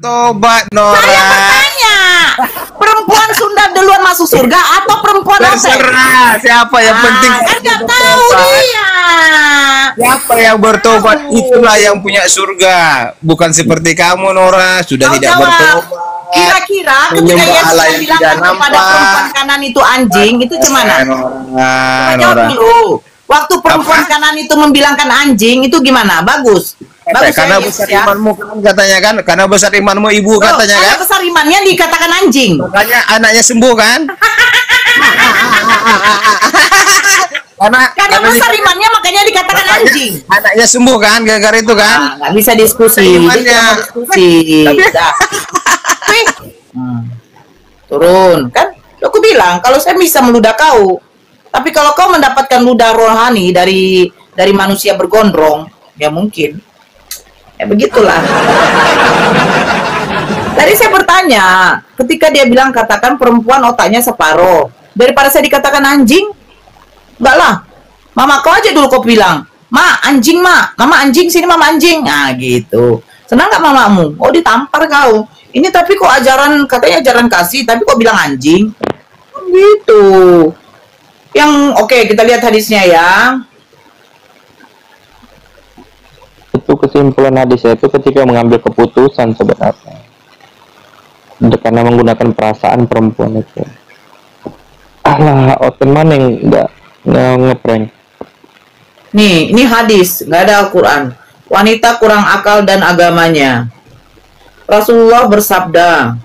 bertobat, Nora. Saya bertanya, perempuan Sunda duluan masuk surga atau perempuan Oseng? Terserah siapa yang penting. Kan nggak tahu dia. Siapa yang bertobat itulah yang punya surga. Bukan seperti kamu, Nora, sudah Kau tidak jawab. bertobat. Kira-kira ketika Menyembah Yesus Allah yang bilang tidak kepada nampak. perempuan kanan itu anjing, itu gimana? Coba jawab Nora. dulu. Waktu perempuan kanan itu membilangkan anjing, itu gimana? Bagus. Bagus Karena ya, besar Yesus, ya. imanmu kan katanya kan, karena besar imanmu ibu Loh, katanya karena kan, besar imannya dikatakan anjing. makanya anaknya sembuh kan? Karena besar imannya makanya dikatakan anjing. Anaknya sembuh kan gara-gara itu kan? Nah, nggak bisa diskusi. Imannya. Dia cuma diskusi. Dah. Turun kan? Aku bilang kalau saya bisa meludah kau, tapi kalau kau mendapatkan ludah rohani dari manusia bergondrong, ya mungkin. Ya begitulah. Tadi saya bertanya, ketika dia bilang katakan perempuan otaknya separuh, daripada saya dikatakan anjing, enggak lah. Mama kau aja dulu kau bilang, Ma anjing ma, mama anjing sini mama anjing, nah gitu. Senang nggak mamamu? Oh ditampar kau. Ini tapi kok ajaran katanya ajaran kasih, tapi kok bilang anjing? Gitu. Yang oke, kita lihat hadisnya ya. Itu kesimpulan hadisnya itu ketika mengambil keputusan sebenarnya, karena menggunakan perasaan perempuan itu. Alah, oten mana yang nggak ngeprank? Nih, ini hadis, nggak ada Al-Quran. Wanita kurang akal dan agamanya. Rasulullah bersabda,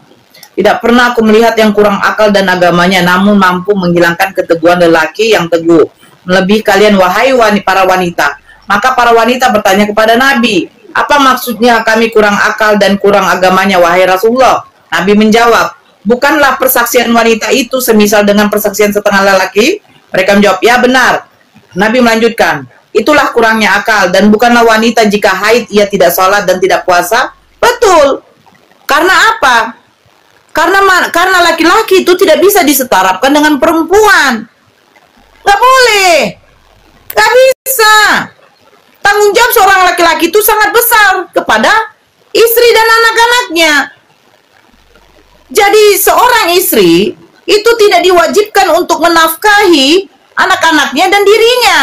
tidak pernah aku melihat yang kurang akal dan agamanya, namun mampu menghilangkan keteguhan lelaki yang teguh. Melebihi kalian, wahai para wanita. Maka para wanita bertanya kepada Nabi, apa maksudnya kami kurang akal dan kurang agamanya, wahai Rasulullah? Nabi menjawab, bukanlah persaksian wanita itu semisal dengan persaksian setengah lelaki? Mereka menjawab, ya benar. Nabi melanjutkan, itulah kurangnya akal, dan bukanlah wanita jika haid ia tidak sholat dan tidak puasa? Betul. Karena apa? Karena laki-laki itu tidak bisa disetarapkan dengan perempuan. Nggak boleh. Nggak bisa. Tanggung jawab seorang laki-laki itu sangat besar kepada istri dan anak-anaknya. Jadi seorang istri itu tidak diwajibkan untuk menafkahi anak-anaknya dan dirinya.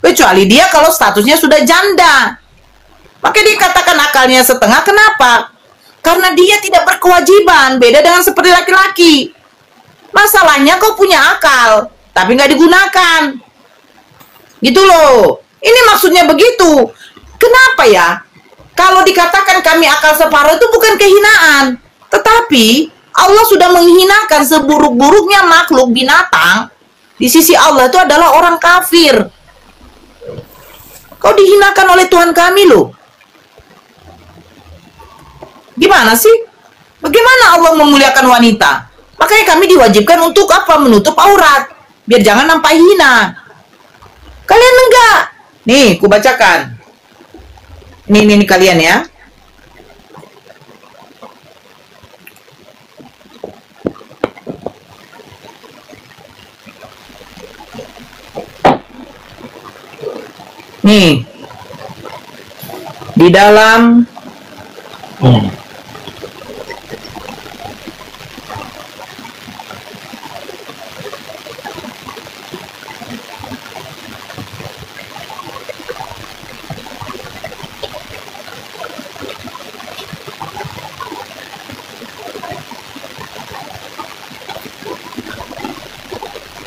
Kecuali dia kalau statusnya sudah janda. Maka dikatakan akalnya setengah, kenapa? Karena dia tidak berkewajiban, beda dengan seperti laki-laki. Masalahnya kau punya akal, tapi nggak digunakan. Gitu loh. Ini maksudnya begitu. Kenapa ya? Kalau dikatakan kami akal separuh itu bukan kehinaan. Tetapi Allah sudah menghinakan seburuk-buruknya makhluk binatang. Di sisi Allah itu adalah orang kafir. Kau dihinakan oleh Tuhan kami loh. Gimana sih? Bagaimana Allah memuliakan wanita? Makanya kami diwajibkan untuk apa? Menutup aurat. Biar jangan nampak hina. Kalian enggak. Nih, ku bacakan. Ini kalian ya. Nih. Di dalam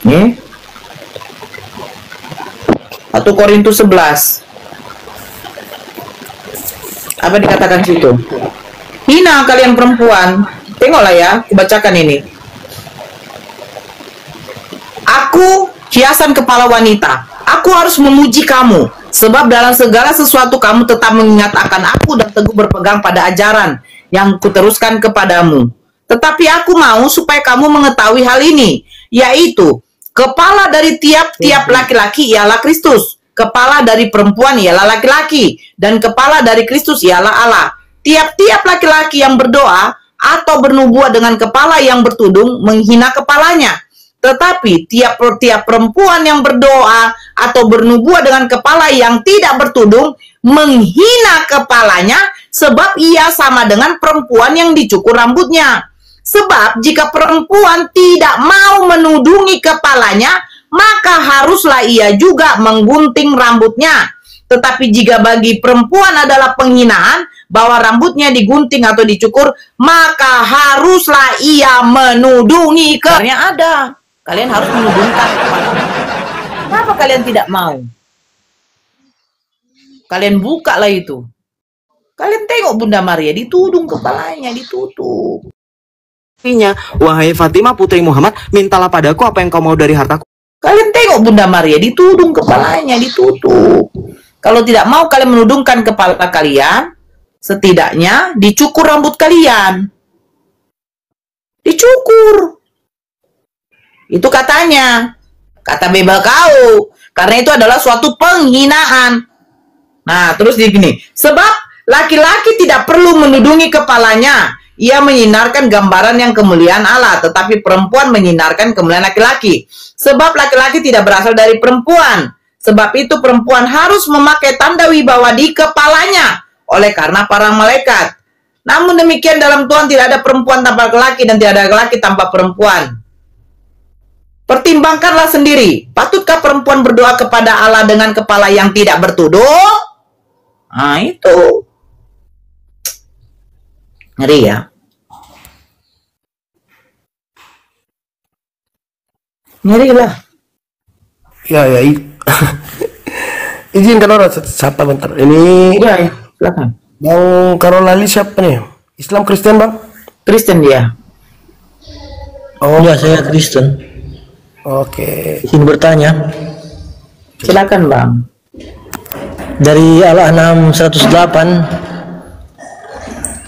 nih 1 Korintus 11. Apa dikatakan situ? Hina kalian perempuan. Tengoklah ya, kubacakan ini. Aku hiasan kepala wanita. Aku harus memuji kamu, sebab dalam segala sesuatu kamu tetap mengingat akan aku dan teguh berpegang pada ajaran yang kuteruskan kepadamu. Tetapi aku mau supaya kamu mengetahui hal ini, yaitu kepala dari tiap-tiap laki-laki ialah Kristus. Kepala dari perempuan ialah laki-laki, dan kepala dari Kristus ialah Allah. Tiap-tiap laki-laki yang berdoa atau bernubuat dengan kepala yang bertudung menghina kepalanya. Tetapi tiap-tiap perempuan yang berdoa atau bernubuat dengan kepala yang tidak bertudung menghina kepalanya sebab ia sama dengan perempuan yang dicukur rambutnya. Sebab jika perempuan tidak mau menudungi kepalanya, maka haruslah ia juga menggunting rambutnya. Tetapi jika bagi perempuan adalah penghinaan bahwa rambutnya digunting atau dicukur, maka haruslah ia menudungi kepalanya. Ada. Kalian harus menudungkan kepalanya. Kenapa kalian tidak mau? Kalian bukalah itu. Kalian tengok Bunda Maria ditudung kepalanya, ditutup. Wahai Fatimah putri Muhammad, mintalah padaku apa yang kau mau dari hartaku. Kalian tengok Bunda Maria ditudung kepalanya, ditutup. Kalau tidak mau kalian menudungkan kepala kalian, setidaknya dicukur rambut kalian. Dicukur. Itu katanya. Kata bebal kau. Karena itu adalah suatu penghinaan. Nah, terus begini. Sebab laki-laki tidak perlu menudungi kepalanya. Ia menyinarkan gambaran yang kemuliaan Allah, tetapi perempuan menyinarkan kemuliaan laki-laki. Sebab laki-laki tidak berasal dari perempuan. Sebab itu perempuan harus memakai tanda wibawa di kepalanya oleh karena para malaikat. Namun demikian dalam Tuhan tidak ada perempuan tanpa laki-laki dan tidak ada laki tanpa perempuan. Pertimbangkanlah sendiri. Patutkah perempuan berdoa kepada Allah dengan kepala yang tidak bertudung? Nah itu. Ngeri ya. Ngeri lah. Ya, izinkan orang siapa bentar. Ini Ya, silakan. Bang Karolali siapa nih? Islam Kristen bang? Kristen dia. Oh, Ya, saya Kristen. oke. Izin bertanya, Silakan Bang. dari Al-An'am 108,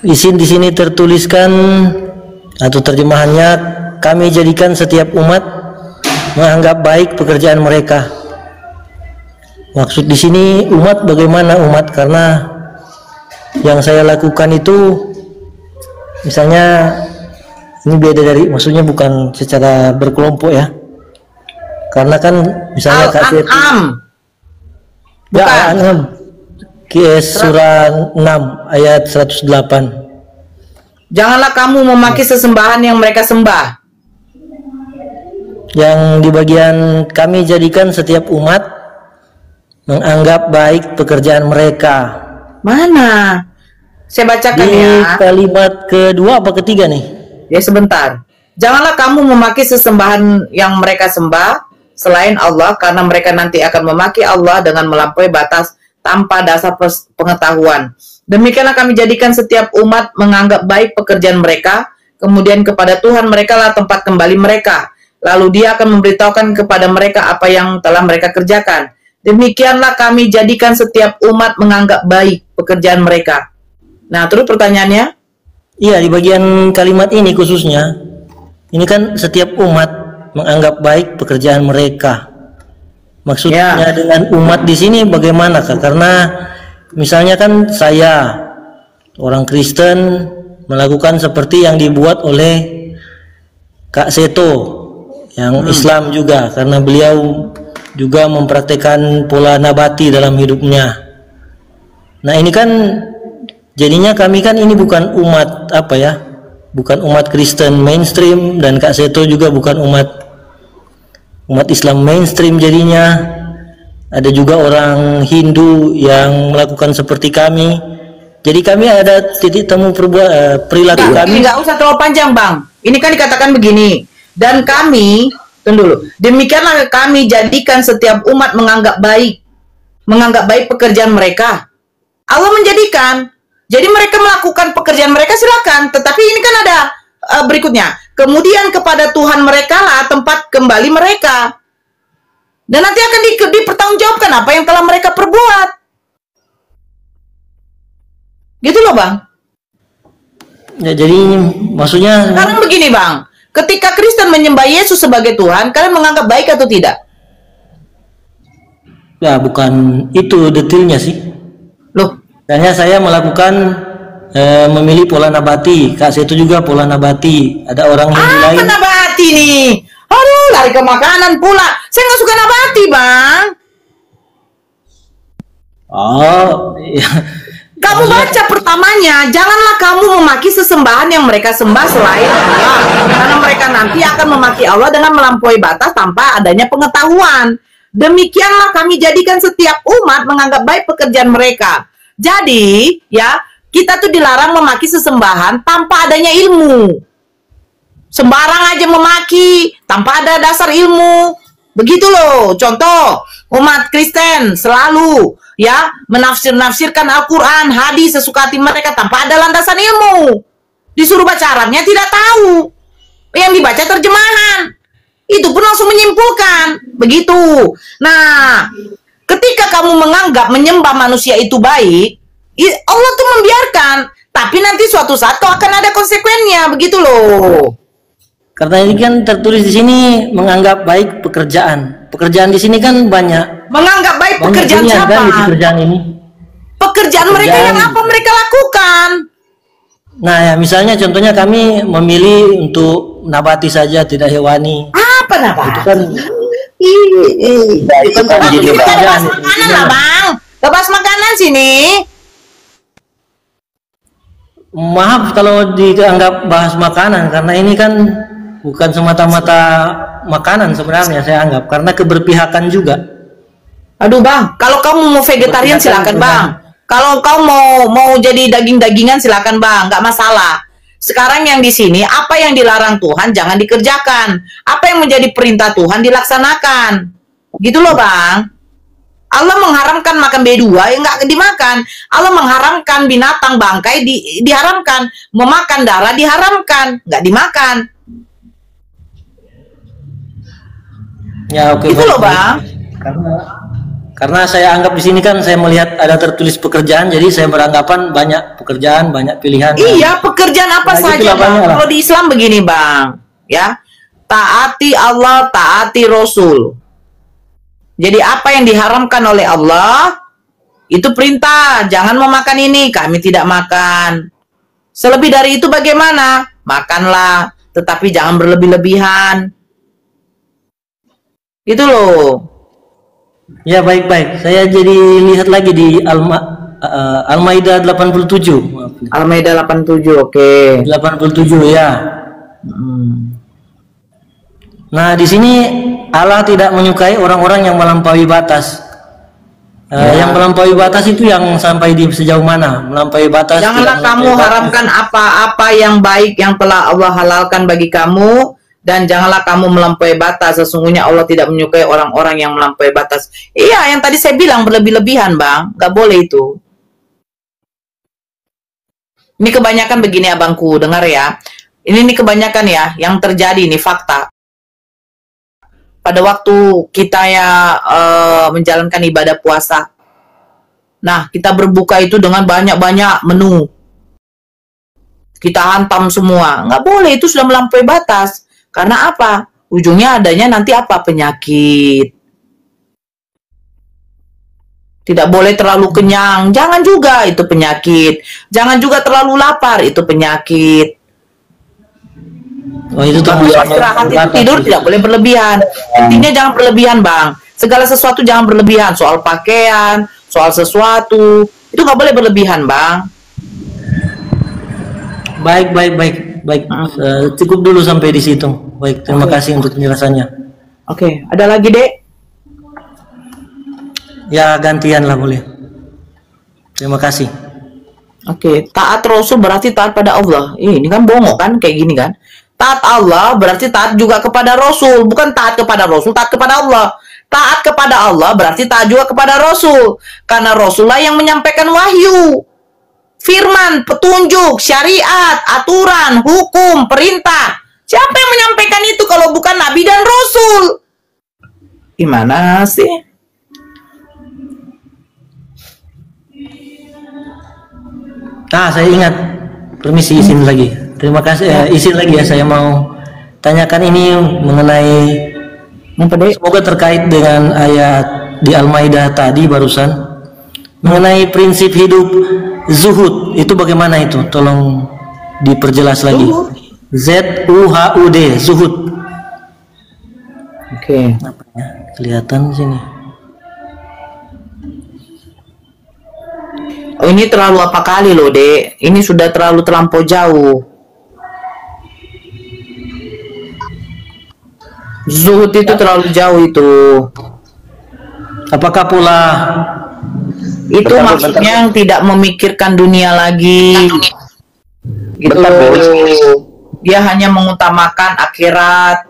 izin di sini tertuliskan atau terjemahannya, kami jadikan setiap umat menganggap baik pekerjaan mereka. Maksud di sini umat bagaimana umat? Karena yang saya lakukan itu, misalnya ini beda dari, maksudnya bukan secara berkelompok ya. Karena kan misalnya Al-An'am. Ya, Bukan. Al-An'am. QS surah 6 ayat 108. Janganlah kamu memaki sesembahan yang mereka sembah. Yang di bagian kami jadikan setiap umat menganggap baik pekerjaan mereka. Mana? Saya bacakan Di ya. kalimat kedua apa ketiga nih? Ya sebentar. Janganlah kamu memaki sesembahan yang mereka sembah selain Allah, karena mereka nanti akan memaki Allah dengan melampaui batas tanpa dasar pengetahuan. Demikianlah kami jadikan setiap umat menganggap baik pekerjaan mereka, kemudian kepada Tuhan mereka lah tempat kembali mereka. Lalu dia akan memberitahukan kepada mereka apa yang telah mereka kerjakan. Demikianlah kami jadikan setiap umat menganggap baik pekerjaan mereka. Nah, terus pertanyaannya? Iya, di bagian kalimat ini khususnya, ini kan setiap umat menganggap baik pekerjaan mereka. Maksudnya Ya. dengan umat di sini bagaimana Kak? Karena misalnya kan saya orang Kristen melakukan seperti yang dibuat oleh Kak Seto yang Islam juga, karena beliau juga mempraktekkan pola nabati dalam hidupnya. Nah, ini kan jadinya kami kan ini bukan umat apa ya? Bukan umat Kristen mainstream, dan Kak Seto juga bukan umat Islam mainstream. Jadinya ada juga orang Hindu yang melakukan seperti kami. Jadi kami ada titik temu perilaku kami. Nggak usah terlalu panjang, Bang. Ini kan dikatakan begini. Dan kami, tunggu dulu. Demikianlah kami jadikan setiap umat menganggap baik pekerjaan mereka. Allah menjadikan. Jadi mereka melakukan pekerjaan mereka, silakan. Tetapi ini kan ada berikutnya. Kemudian kepada Tuhan mereka lah tempat kembali mereka. Dan nanti akan dipertanggungjawabkan apa yang telah mereka perbuat. Gitu loh, Bang. Ya, jadi maksudnya Sekarang begini, Bang. Ketika Kristen menyembah Yesus sebagai Tuhan, kalian menganggap baik atau tidak? ya bukan itu detailnya sih. Loh, Misalnya saya melakukan memilih pola nabati, Kak Seto juga pola nabati. Ada orang Hindu apa lain. nabati nih? Aduh, lari ke makanan pula. Saya nggak suka nabati, Bang. Oh, ya, Kamu baca pertamanya, janganlah kamu memaki sesembahan yang mereka sembah selain Allah, karena mereka nanti akan memaki Allah dengan melampaui batas tanpa adanya pengetahuan. Demikianlah kami jadikan setiap umat menganggap baik pekerjaan mereka. Jadi, ya, kita tuh dilarang memaki sesembahan tanpa adanya ilmu. Sembarang aja memaki tanpa ada dasar ilmu. Begitu loh. Contoh, umat Kristen selalu ya menafsir-nafsirkan Al-Quran, hadis sesuka hati mereka tanpa ada landasan ilmu. Disuruh baca Arabnya tidak tahu. Yang dibaca terjemahan. Itu pun langsung menyimpulkan. Begitu. Nah, ketika kamu menganggap menyembah manusia itu baik, Allah tuh membiarkan. Tapi nanti suatu saat kau akan ada konsekuensinya. Begitu loh. Karena ini kan tertulis di sini menganggap baik pekerjaan. Pekerjaan di sini kan banyak. Menganggap baik pekerjaan pilihan siapa? kan di pekerjaan ini. Pekerjaan mereka yang apa mereka lakukan? Nah, ya, misalnya contohnya kami memilih untuk nabati saja, tidak hewani. Apa nabati? Itu kan Itu kan jadi kita pekerjaan. bahas makanan lah bang. Kita bahas makanan sini. Maaf kalau dianggap bahas makanan, karena ini kan bukan semata-mata makanan sebenarnya saya anggap, karena keberpihakan juga. Aduh bang, kalau kamu mau vegetarian silakan bang. Kalau kau mau jadi daging-dagingan silakan bang, nggak masalah. Sekarang yang di sini apa yang dilarang Tuhan jangan dikerjakan. Apa yang menjadi perintah Tuhan dilaksanakan. Gitu loh bang. Allah mengharamkan makan B2 yang nggak dimakan. Allah mengharamkan binatang bangkai diharamkan. Memakan darah diharamkan, nggak dimakan. Ya oke. Itu loh bang. Karena saya anggap di sini kan saya melihat ada tertulis pekerjaan, jadi saya beranggapan banyak pekerjaan, banyak pilihan. Iya, pekerjaan apa Nah, saja bang. Kalau di Islam begini bang, ya taati Allah, taati Rasul. Jadi apa yang diharamkan oleh Allah itu perintah, jangan memakan ini, kami tidak makan. Selebih dari itu bagaimana? Makanlah, tetapi jangan berlebih-lebihan. Itu loh. Ya baik-baik. Saya jadi lihat lagi di Al-Maidah 87. Al-Maidah 87, oke. 87 ya. Nah, di sini Allah tidak menyukai orang-orang yang melampaui batas. Yang melampaui batas itu yang sampai di sejauh mana? Melampaui batas. Janganlah kamu haramkan apa-apa yang baik yang telah Allah halalkan bagi kamu, dan janganlah kamu melampaui batas. Sesungguhnya Allah tidak menyukai orang-orang yang melampaui batas. Iya, yang tadi saya bilang berlebih-lebihan bang, nggak boleh itu. Ini kebanyakan begini abangku, dengar ya. Ini kebanyakan ya, yang terjadi ini fakta. Pada waktu kita ya menjalankan ibadah puasa, nah kita berbuka itu dengan banyak-banyak menu, kita hantam semua, nggak boleh, itu sudah melampaui batas. Karena apa? Ujungnya adanya nanti apa? Penyakit. Tidak boleh terlalu kenyang, jangan juga, itu penyakit. Jangan juga terlalu lapar, itu penyakit. Oh, itu Istirahat itu tidur tidak boleh berlebihan. Intinya jangan berlebihan bang. Segala sesuatu jangan berlebihan. Soal pakaian, soal sesuatu itu nggak boleh berlebihan bang. Baik. Cukup dulu sampai di situ. Baik, terima kasih untuk penjelasannya. Oke, ada lagi dek? Ya gantian lah boleh. Terima kasih. Oke, taat Rasul berarti taat pada Allah. Ini kan bongok kan kayak gini kan? Taat Allah berarti taat juga kepada Rasul. Bukan taat kepada Rasul, taat kepada Allah. Taat kepada Allah berarti taat juga kepada Rasul. Karena Rasulullah yang menyampaikan wahyu, firman, petunjuk, syariat, aturan, hukum, perintah. Siapa yang menyampaikan itu kalau bukan Nabi dan Rasul? Gimana sih? Saya ingat. Permisi, izin lagi. Terima kasih. Izin lagi ya, saya mau tanyakan ini mengenai semoga terkait dengan ayat di Al-Maidah tadi barusan mengenai prinsip hidup zuhud. Itu bagaimana itu? Tolong diperjelas lagi. Z-U-H-U-D, zuhud. Oke. Kelihatan sini. Oh, ini terlalu apa kali loh, Dek. Ini sudah terlalu terlampau jauh. Zuhud itu terlalu jauh itu. Apakah pula Itu maksudnya yang tidak memikirkan dunia lagi. Gitu. Bentar, Dia hanya mengutamakan akhirat.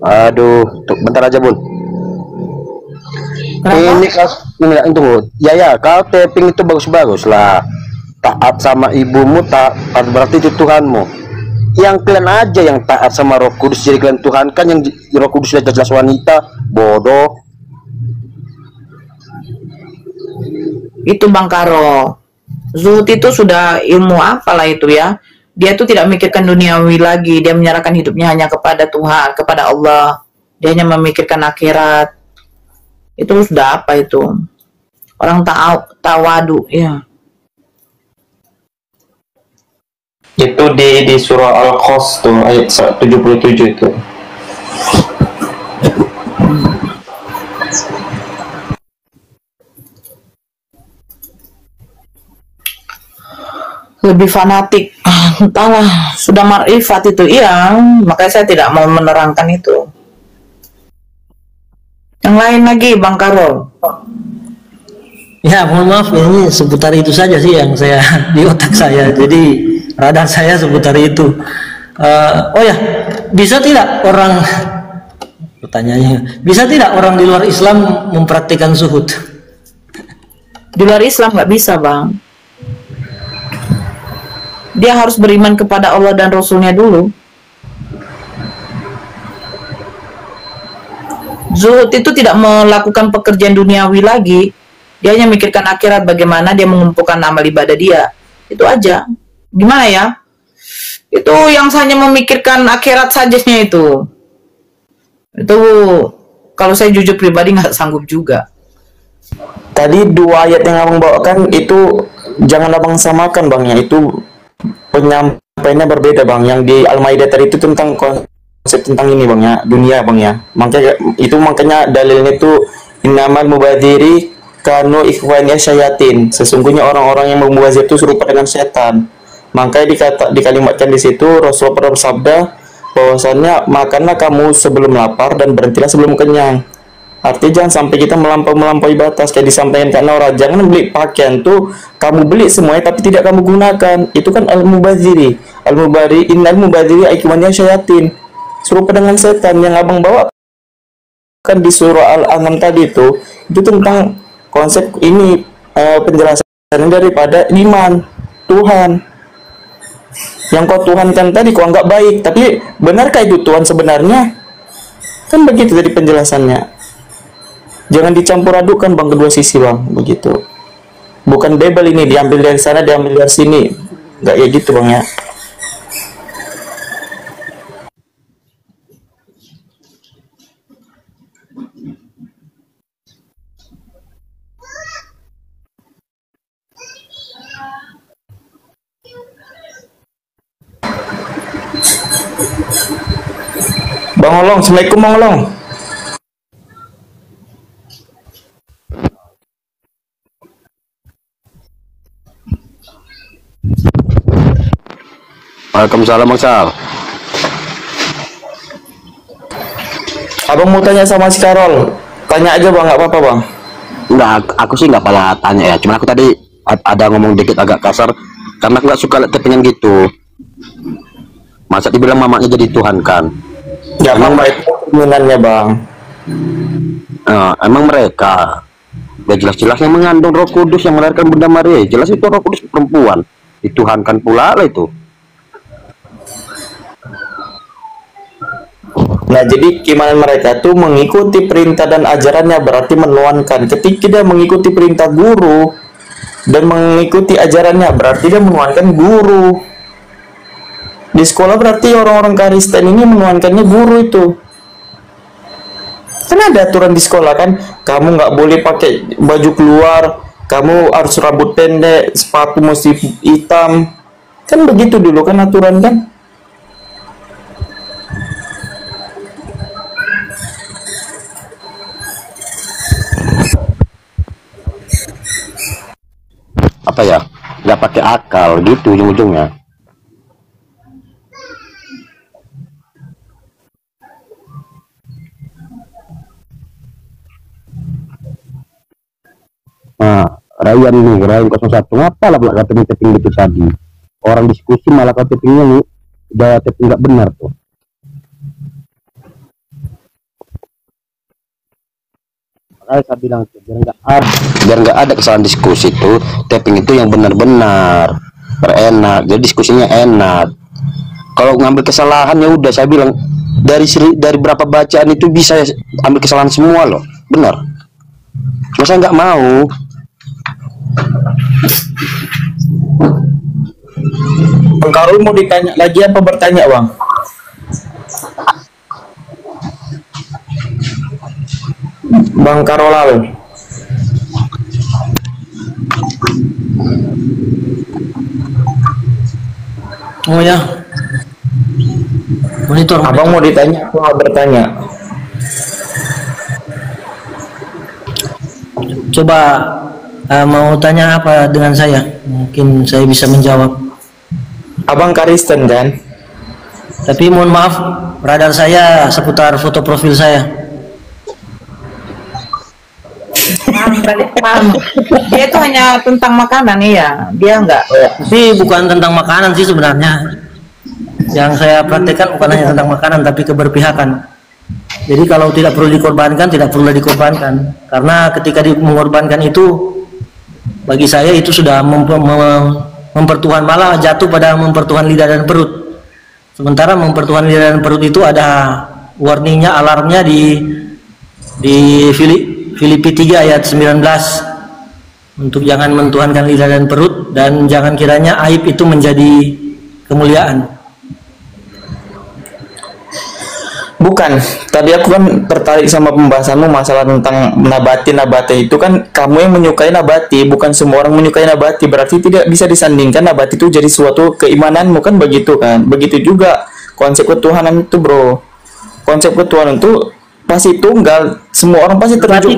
Aduh, bentar aja Bun. Kenapa? Ini kau ya kau tapping itu bagus-bagus lah. Taat sama ibumu, taat berarti itu Tuhanmu. Yang kalian aja yang taat sama Roh Kudus jadi kalian Tuhan kan, yang Roh Kudus jelas wanita, bodoh. Itu Bang Karo. Zuhud itu sudah ilmu apalah itu ya. Dia tuh tidak memikirkan duniawi lagi. Dia menyerahkan hidupnya hanya kepada Tuhan, kepada Allah. Dia hanya memikirkan akhirat. Itu sudah apa itu? Orang tawadu ya. Itu di surah Al-Qas tuh ayat 77 itu. Lebih fanatik, entahlah, sudah marifat itu, iya, makanya saya tidak mau menerangkan itu. Yang lain lagi, Bang Karol. ya mohon maaf ini seputar itu saja sih yang saya di otak saya. Jadi radar saya seputar itu. Oh ya, bisa tidak orang pertanyaannya, bisa tidak orang di luar Islam mempraktikkan zuhud? Di luar Islam nggak bisa, Bang. Dia harus beriman kepada Allah dan Rasulnya dulu. Zuhud itu tidak melakukan pekerjaan duniawi lagi. Dia hanya mikirkan akhirat, bagaimana dia mengumpulkan amal ibadah dia. Itu aja. Gimana ya? Itu yang hanya memikirkan akhirat sajanya itu. Itu kalau saya jujur pribadi nggak sanggup juga. Tadi dua ayat yang abang bawakan itu jangan abang samakan bang ya, itu penyampaiannya berbeda bang. Yang di Al-Maidah tadi itu tentang konsep tentang ini bang ya, dunia bang ya. Makanya dalilnya itu innamal mubadziri kanu ikhwannya syayatin. Sesungguhnya orang-orang yang memubazir itu serupa dengan setan. Makanya dikalimatkan di situ Rasulullah pernah bersabda bahwasannya makanlah kamu sebelum lapar dan berhentilah sebelum kenyang. Artinya jangan sampai kita melampaui batas, kayak disampaikan karena orang jangan beli pakaian tuh kamu beli semuanya tapi tidak kamu gunakan. Itu kan al-mubadziri. Innal mubadziri ikhwannya syayatin. Serupa dengan setan yang abang bawa kan di surah Al-An'am tadi itu tentang konsep ini, penjelasannya daripada iman Tuhan. Yang kau tuhankan tadi kau anggap baik, tapi benarkah itu Tuhan sebenarnya? Kan begitu tadi penjelasannya. Jangan dicampur adukkan bang kedua sisi bang, begitu. Bukan bebel ini diambil dari sana diambil dari sini, nggak ya gitu bang ya. Bang Olong, assalamualaikum Bang Olong. Waalaikumsalam Bang Sal. Abang mau tanya sama si Karol, tanya aja bang, nggak apa-apa bang. Enggak, aku sih nggak pernah tanya ya. Cuma aku tadi ada ngomong dikit agak kasar karena aku nggak suka lihat tappingan gitu. Masa dibilang mamanya jadi Tuhan kan? Ya emang itu keinginannya bang. Emang mereka ya jelas-jelasnya mengandung Roh Kudus yang melahirkan Bunda Maria. Jelas itu Roh Kudus perempuan. Dituhankan pula lah itu. Nah jadi keimanan mereka tuh mengikuti perintah dan ajarannya, berarti menuhankan. Ketika dia mengikuti perintah guru dan mengikuti ajarannya, berarti dia menuhankan guru. Di sekolah berarti orang-orang Kristen ini menuhankannya guru itu. Kan ada aturan di sekolah kan, kamu nggak boleh pakai baju keluar, kamu harus rambut pendek, sepatu mesti hitam. Kan begitu dulu kan aturan kan. apa ya, nggak pakai akal gitu ujung-ujungnya. Nah, Ryan nih, Ryan 01, ngapalah pula kata taping gitu tadi. Orang diskusi malah kata tapingnya nih, udah taping nggak benar tuh. Makanya saya bilang tuh, biar nggak ada kesalahan diskusi tuh, taping itu yang benar-benar berenak, jadi diskusinya enak. Kalau ngambil kesalahan ya udah, saya bilang dari berapa bacaan itu bisa ambil kesalahan semua loh, benar. Cuma saya nggak mau. Bang Karul mau ditanya lagi apa bertanya, Bang? Bang Karolal. Oh ya, monitor. Abang mau ditanya apa mau bertanya? Coba mau tanya apa dengan saya? Mungkin saya bisa menjawab. Abang Kristen kan? Tapi mohon maaf, radar saya seputar foto profil saya. Paham. Dia itu hanya tentang makanan, iya. Dia enggak. Tapi bukan tentang makanan sih sebenarnya. Yang saya praktekkan bukan hanya tentang makanan, tapi keberpihakan. Jadi kalau tidak perlu dikorbankan, tidak perlu dikorbankan. Karena ketika mengorbankan itu, bagi saya itu sudah mempertuhan, malah jatuh pada mempertuhan lidah dan perut. Sementara mempertuhan lidah dan perut itu ada warningnya, alarmnya di Filipi 3 ayat 19, untuk jangan mentuhankan lidah dan perut, dan jangan kiranya aib itu menjadi kemuliaan. Bukan, tadi aku kan tertarik sama pembahasanmu masalah tentang nabati itu kan kamu yang menyukai nabati, bukan semua orang menyukai nabati, berarti tidak bisa disandingkan nabati itu jadi suatu keimananmu kan, begitu kan? Begitu juga konsep ketuhanan itu, bro. Konsep ketuhanan itu pasti tunggal, semua orang pasti terjun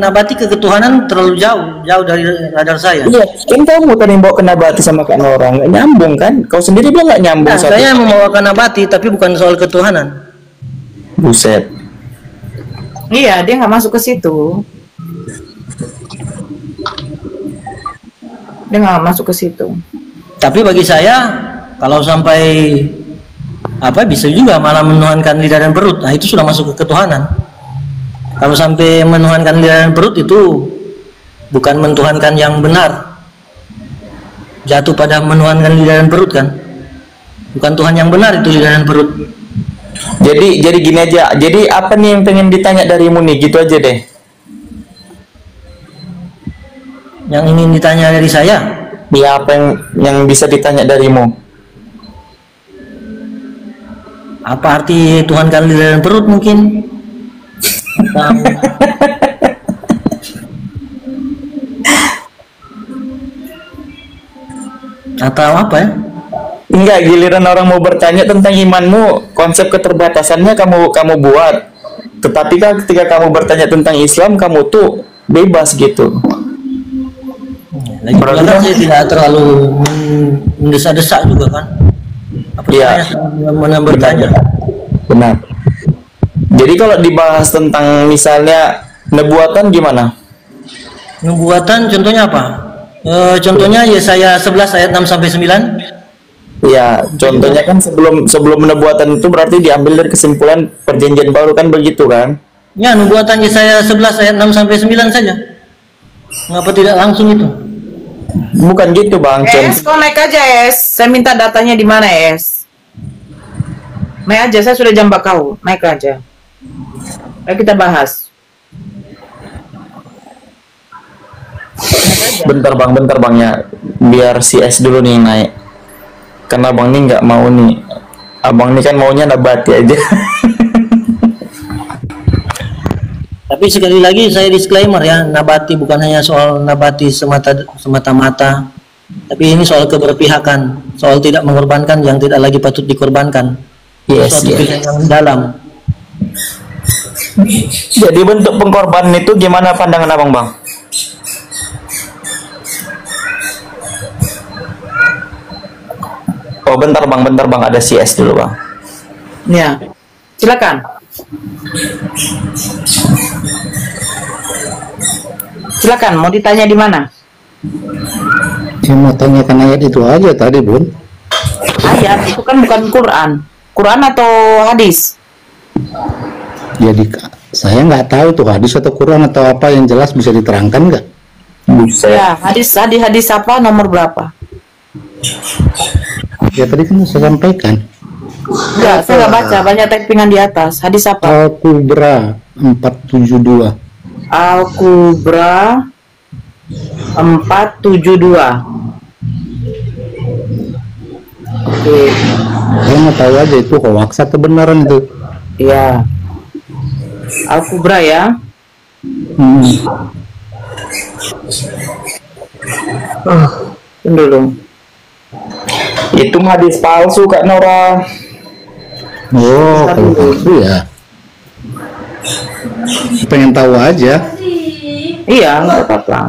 Nabati ke ketuhanan terlalu jauh dari radar saya. Iya, kan kamu tadi bawa ke nabati sama kan orang, nggak nyambung kan? Kau sendiri bilang nggak nyambung. Nah, saya membawakan nabati, tapi bukan soal ketuhanan. Buset. Iya, dia nggak masuk ke situ. Dia nggak masuk ke situ. Tapi bagi saya, kalau sampai bisa juga malah menuhankan lidah dan perut. Nah, itu sudah masuk ke ketuhanan. Kalau sampai menuhankan lidah dan perut itu bukan mentuhankan yang benar. Jatuh pada menuhankan lidah dan perut kan? Bukan Tuhan yang benar itu lidah dan perut. Jadi gini aja. Jadi apa nih yang pengen ditanya darimu nih? Gitu aja deh. Yang ingin ditanya dari saya? Ya, apa yang bisa ditanya darimu? Apa arti Tuhan kan lidah dan perut mungkin? Atau apa ya? Enggak, giliran orang mau bertanya tentang imanmu, konsep keterbatasannya kamu buat. Tetapi kan ketika kamu bertanya tentang Islam, kamu tuh bebas gitu. Lagi pula kan saya tidak terlalu mendesak-desak juga kan. Apa Iya. Mana bertanya? Benar. Jadi kalau dibahas tentang misalnya nubuatan gimana? Nubuatan contohnya apa? Contohnya Yesaya 11 ayat 6 sampai 9. Ya, contohnya kan sebelum nubuatan itu berarti diambil dari kesimpulan perjanjian baru kan, begitu kan? Ya, nubuatan Yesaya 11 ayat 6 sampai 9 saja. Mengapa tidak langsung itu? Bukan gitu, Bang. Kau naik aja, Es. Saya minta datanya di mana, Es? Naik aja, saya sudah jambak kau. Naik aja. Ayo kita bahas. Bentar bang ya, biar si S dulu nih naik. Karena abang ini nggak mau nih. Abang ini kan maunya nabati aja. Tapi sekali lagi saya disclaimer ya, nabati bukan hanya soal nabati semata-mata, tapi ini soal keberpihakan, soal tidak mengorbankan yang tidak lagi patut dikorbankan. Suatu pilihan yang dalam. Jadi bentuk pengorbanan itu gimana pandangan abang, Bang? Oh, bentar bang, ada CS dulu bang. Ya, silakan. Silakan, mau ditanya di mana? Saya mau tanyakan ayat itu aja tadi, Bun. Ayat itu kan bukan Quran. Quran atau hadis? Jadi saya nggak tahu tuh hadis atau Quran atau apa, yang jelas bisa diterangkan nggak? Ya, hadis apa, nomor berapa? Ya tadi kan saya sampaikan. Enggak, saya nggak baca, banyak typingan di atas. Hadis apa? Al-Kubra 472. Al-Kubra 472. Oke. Saya mau tahu aja itu hoax atau beneran itu. Iya. Al-Kubra ya. Dulu. Itu hadis palsu Kak Nora. Oh, kalau gitu ya. Pengen tahu aja. Iya, nggak apa-apa.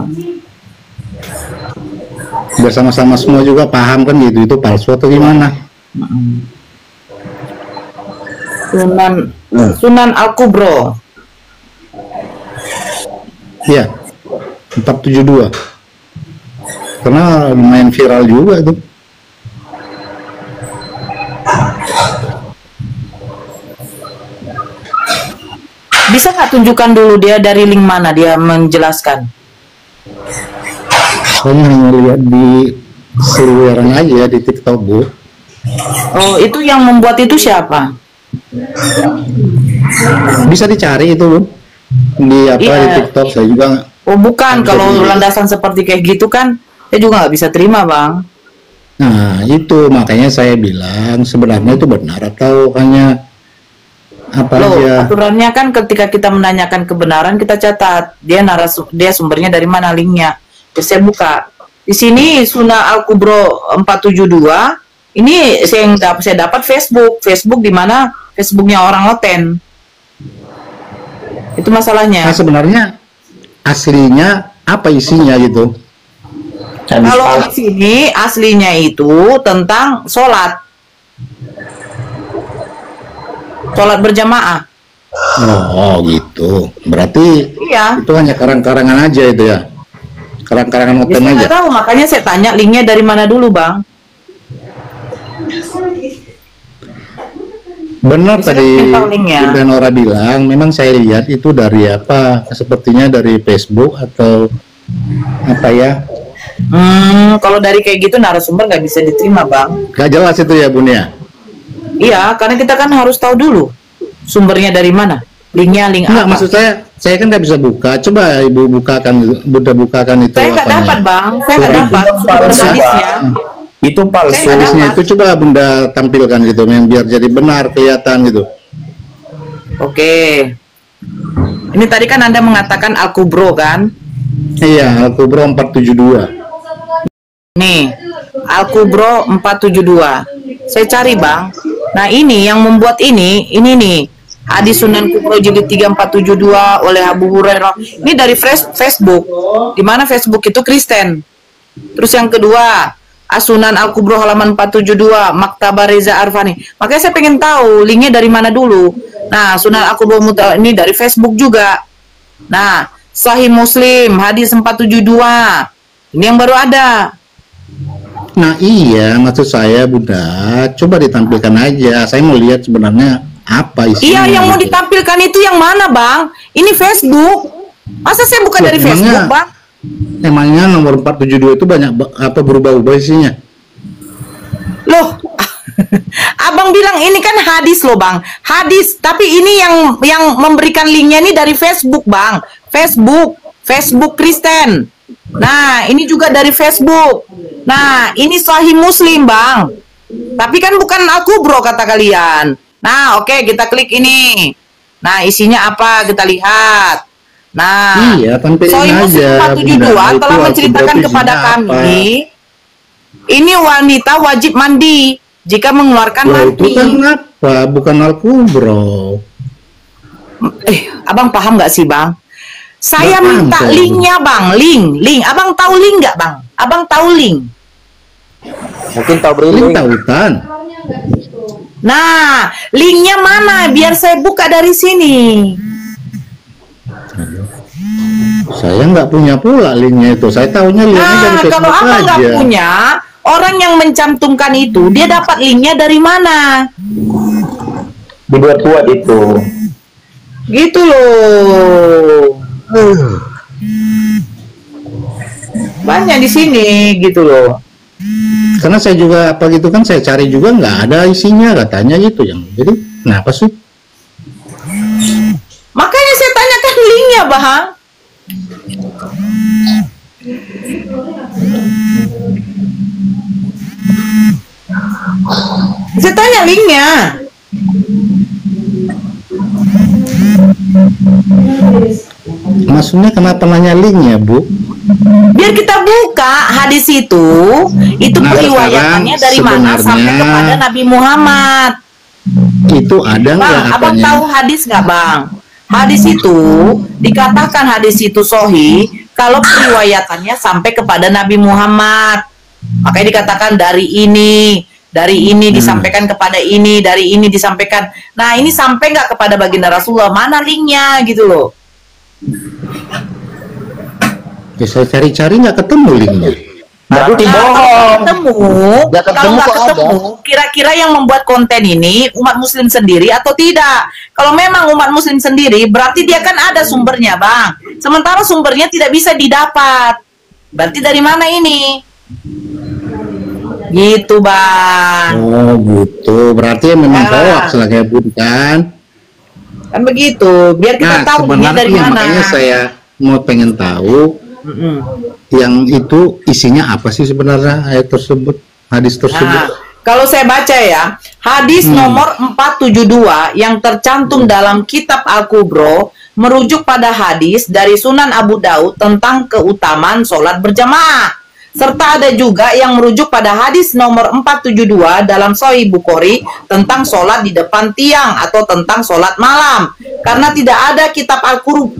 Bersama-sama semua juga paham kan gitu, itu palsu atau gimana? Sunan Al-Kubro. Iya. 472. Karena lumayan viral juga tuh. Bisa nggak tunjukkan dulu dia dari link mana dia menjelaskan? Saya hanya lihat di seluruhan aja di TikTok, Bu. Oh, itu yang membuat itu siapa? Bisa dicari itu, Bu. Di apa, Iya. di TikTok saya juga. Oh, bukan. Kalau landasan seperti kayak gitu kan, saya juga nggak bisa terima, Bang. Nah, itu makanya saya bilang sebenarnya itu benar atau hanya apa Loh, aja. aturannya kan ketika kita menanyakan kebenaran kita catat dia sumbernya dari mana, linknya. Terus saya buka. Di sini Sunan Al-Kubro 472. Ini saya dapat Facebook di mana Facebooknya orang Loten. Itu masalahnya. Nah, sebenarnya aslinya apa isinya gitu? Kalau di sini aslinya itu tentang sholat berjamaah. Oh, gitu. Berarti Iya. itu hanya karang-karangan aja itu ya? Karang-karangan Ya, hotel saya aja? nggak tahu, makanya saya tanya linknya dari mana dulu, Bang. Benar Bisa tadi minta linknya. Bunda Nora bilang, memang saya lihat itu dari apa? Sepertinya dari Facebook atau apa ya? Kalau dari kayak gitu narasumber nggak bisa diterima, Bang. Gak jelas itu ya, Bun ya? Iya, karena kita kan harus tahu dulu sumbernya dari mana. Linknya link Enggak, apa? maksud saya kan nggak bisa buka. Coba Ibu bukakan, Bunda bukakan itu Saya nggak apanya. dapat, Bang. Saya nggak dapat sumber hadisnya. Itu palsu. Saya- Hadisnya itu coba Bunda tampilkan gitu, biar jadi benar, kelihatan gitu. Oke. Ini tadi kan Anda mengatakan Al-Kubro kan? Iya, Al-Kubro 472. Nih, Al-Kubro 472. Saya cari, Bang. Nah, ini yang membuat ini nih. Hadis Sunan Kubro jilid 3472 oleh Abu Hurairah. Ini dari Facebook. Di mana Facebook itu Kristen. Terus yang kedua, As-Sunan Al-Kubro halaman 472, Maktabah Reza Arfani. Makanya saya pengen tahu linknya dari mana dulu. Nah, Sunan Al-Kubro ini dari Facebook juga. Nah, Sahih Muslim hadis 472. Ini yang baru ada. Nah iya, maksud saya Bunda, coba ditampilkan aja. Saya mau lihat sebenarnya apa isinya. Iya, yang mau gitu. ditampilkan itu yang mana, Bang? Ini Facebook. Masa saya buka Loh, dari emangnya- Facebook, Bang? Emangnya nomor 472 itu banyak apa berubah-ubah isinya? Loh, Abang bilang ini kan hadis loh, Bang. Hadis, tapi ini yang memberikan linknya ini dari Facebook, Bang. Facebook Kristen. Nah, ini juga dari Facebook. Nah, ini Sahih Muslim, Bang. Tapi kan bukan Al-Kubro kata kalian. Nah, oke, kita klik ini. Nah, isinya apa? Kita lihat. Nah, Iya, tampilin Sahih Muslim aja, 472 Bunda. telah Itu menceritakan Al-Kubro kepada isinya kami, ini wanita wajib mandi jika mengeluarkan Wah, itu mani. kan apa? Bukan Al-Kubro. Abang paham nggak sih, Bang? Saya Nggak minta paham, linknya, Bang. Link. Abang tahu link nggak, Bang? Abang tahu link? Mungkin tahu Link beriling. tautan. Nah, linknya mana? Biar saya buka dari sini. Saya nggak punya pula linknya itu. Saya tahunya linknya dari Nah, Facebook kalau abang nggak aja. punya, orang yang mencantumkan itu, dia dapat linknya dari mana? Dibuat-buat itu. Gitu loh. Banyak di sini, gitu loh. Karena saya juga apa gitu kan saya cari juga nggak ada isinya katanya gitu yang. Jadi kenapa sih? Makanya saya tanyakan linknya, Bang. Saya tanya linknya. Maksudnya kenapa nanya linknya, Bu? Biar kita buka hadis itu Nah, periwayatannya sekarang dari mana sampai sebenarnya kepada Nabi Muhammad. Itu ada nggak Bang, abang apanya? tahu hadis nggak, Bang? Hadis itu dikatakan hadis itu sahih kalau periwayatannya sampai kepada Nabi Muhammad. Makanya dikatakan dari ini disampaikan kepada ini, dari ini disampaikan. Nah, ini sampai nggak kepada baginda Rasulullah? Mana linknya gitu loh? Ya, saya cari-cari nggak ketemu linknya. Berarti Nah, kalau bohong. Ya, kalau nggak kok ada. ketemu, kira-kira yang membuat konten ini umat muslim sendiri atau tidak? Kalau memang umat muslim sendiri, berarti dia kan ada sumbernya, Bang. Sementara sumbernya tidak bisa didapat. Berarti dari mana ini? Gitu, Bang. Oh gitu, berarti memang Ya. hoax lah kayak Bun kan? Kan begitu. Biar kita Nah tahu dia dari sebenarnya mana. makanya saya mau pengen tahu Mm-mm. yang itu isinya apa sih sebenarnya ayat tersebut, hadis tersebut. Nah, kalau saya baca ya, hadis nomor 472 yang tercantum dalam kitab Al-Kubro merujuk pada hadis dari Sunan Abu Daud tentang keutamaan sholat berjamaah. Serta ada juga yang merujuk pada hadis nomor 472 dalam Sahih Bukhari tentang sholat di depan tiang atau tentang sholat malam. Karena tidak ada kitab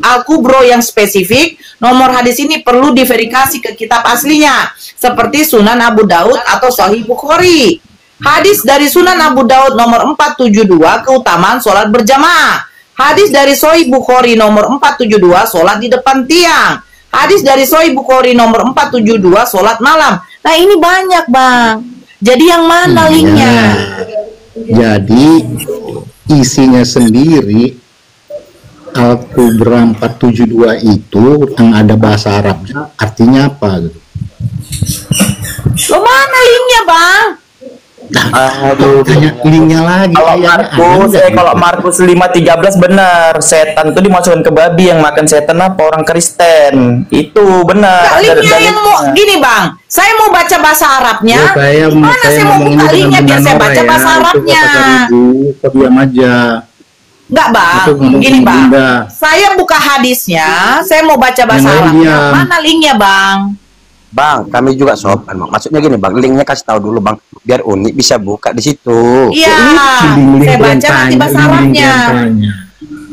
Al-Kubro yang spesifik, nomor hadis ini perlu diverifikasi ke kitab aslinya, seperti Sunan Abu Daud atau Sahih Bukhari. Hadis dari Sunan Abu Daud nomor 472 keutamaan sholat berjamaah. Hadis dari Sahih Bukhari nomor 472 sholat di depan tiang. Hadis dari Sahih Bukhari nomor 472 sholat malam. Nah ini banyak, Bang. Jadi yang mana linknya? Jadi isinya sendiri Al-Kubra 472 itu yang ada bahasa Arabnya artinya apa gitu. Lo mana linknya, Bang? Aduh. Tanya linknya lagi. Kalau kayaknya Markus, ada nggak kalau gitu? Markus 5:13 benar, setan itu dimasukkan ke babi, yang makan setan apa orang Kristen. Itu benar. Nggak, Ada linknya yang mau dalilnya. gini, Bang. Saya mau baca bahasa Arabnya. Ya, Gimana saya mau ngomong buka ini linknya dengan biar saya benar, baca Nora, bahasa ya. Arabnya? Itu kata Ibu, kok diam aja. Enggak, Bang. Itu ngomong Gini, sama Bang. Bunda. Saya buka hadisnya, saya mau baca bahasa Yang lain Arabnya. diam. Mana linknya, Bang? Bang, kami juga sopan, Bang. Maksudnya gini, Bang, linknya kasih tahu dulu, Bang, biar unik bisa buka di situ. Iya, saya baca nanti bahasa Arabnya.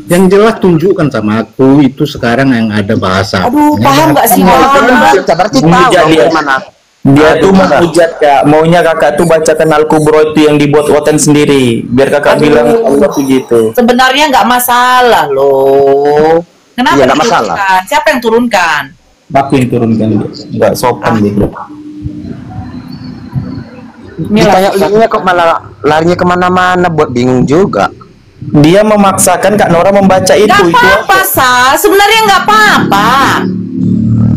Yang jelas tunjukkan sama aku itu sekarang yang ada bahasa. Aduh, paham nggak sih, Mau Bang? baca, berarti tahu Hujat dong dia. dari mana. Dia tuh Aduh, mau hujat, Kak. Maunya kakak tuh bacakan Al-Kubro itu yang dibuat Woten sendiri. Biar kakak bilang Allah tuh gitu. Sebenarnya nggak masalah loh. Kenapa Iya, nggak diturunkan? masalah. Siapa yang turunkan? Aku yang turunkan dia. Nggak sopan dia. Ditanya linknya kok malah larinya kemana-mana, buat bingung juga. Dia memaksakan Kak Nora membaca itu. Nggak Itu apa-apa, Sal. Sebenarnya nggak apa-apa.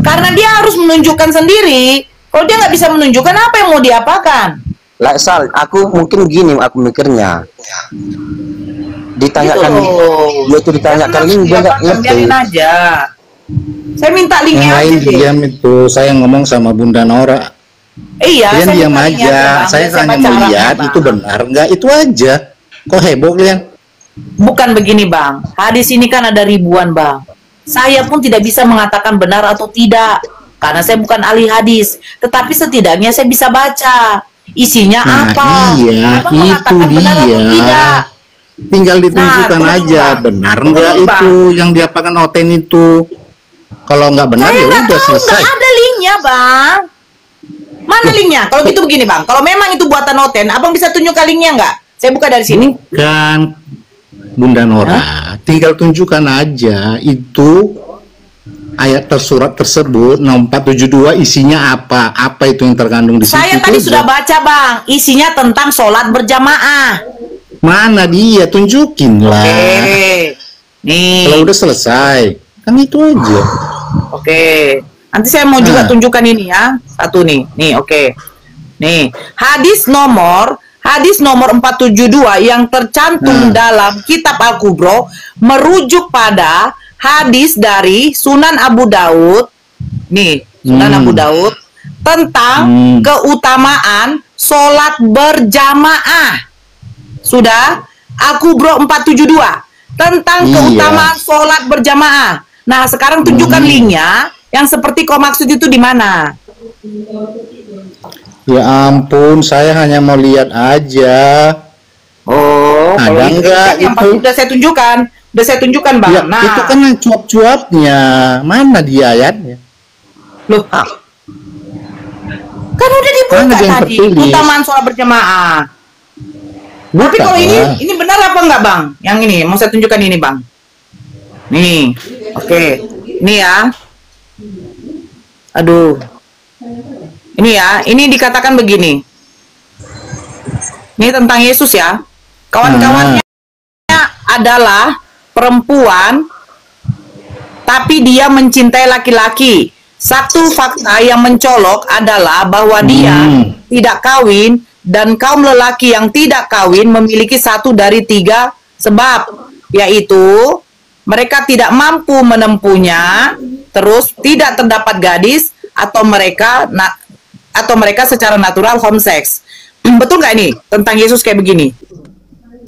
Karena dia harus menunjukkan sendiri. Kalau dia nggak bisa menunjukkan, apa yang mau diapakan? Lah, Sal, aku mungkin gini aku mikirnya. Ditanyakan, Gitu loh. dia itu ditanyakan link, dia nggak ngerti. Biarin aja. Saya minta Yang linknya lain aja deh. diam itu, saya ngomong sama Bunda Nora. Iya, Kalian saya diam minta linknya aja. Bang. Saya hanya baca mau lihat Arabnya, Bang. itu benar nggak, itu aja. Kok heboh kalian? Bukan begini, Bang. Hadis ini kan ada ribuan, Bang. Saya pun tidak bisa mengatakan benar atau tidak. Karena saya bukan ahli hadis. Tetapi setidaknya saya bisa baca. Isinya Nah, apa? iya, Abang itu mengatakan benar atau dia. tidak? Tinggal ditunjukkan Nah, aja Bang. benar nggak Bang. itu yang diapakan Oten itu. Kalau nggak benar Saya ya nggak udah tahu, selesai. nggak ada linknya, Bang. Mana linknya? Kalau gitu begini bang, kalau memang itu buatan Oten, abang bisa tunjukkan linknya nggak? Saya buka dari sini. Kan Bunda Nora, tinggal tunjukkan aja itu ayat tersurat tersebut nomor 472 isinya apa itu yang terkandung di situ. Saya tadi sudah baca bang, isinya tentang sholat berjamaah. Mana dia, tunjukin lah. Oke, nih. Kalau udah selesai, kan itu aja. Oke, nanti saya mau juga tunjukkan ini ya, satu nih, oke. Nih, hadis nomor 472 yang tercantum dalam kitab Al-Kubro merujuk pada hadis dari Sunan Abu Daud. Nih, Sunan Abu Daud tentang keutamaan sholat berjamaah. Sudah Al-Kubro 472 tentang keutamaan sholat berjamaah. Nah, sekarang tunjukkan linknya yang seperti kau maksud itu di mana? Ya ampun, saya hanya mau lihat aja. Oh, ada enggak yang itu? udah saya tunjukkan bang. Ya, nah, itu kan yang cuap-cuapnya. Mana dia ayatnya? loh, kan udah dibuka Mana dia yang tadi tertulis? keutamaan sholat berjamaah. Tapi Bukan, kalau Pak. ini benar apa enggak bang? Yang ini mau saya tunjukkan ini bang. Nih, oke, ini ya. Aduh, ini ya, ini dikatakan begini. Ini tentang Yesus ya. Kawan-kawannya adalah perempuan, tapi dia mencintai laki-laki. Satu fakta yang mencolok adalah bahwa dia tidak kawin dan kaum lelaki yang tidak kawin memiliki satu dari tiga sebab, yaitu mereka tidak mampu menempuhnya, terus tidak terdapat gadis, atau mereka secara natural homoseks. Betul nggak ini tentang Yesus kayak begini?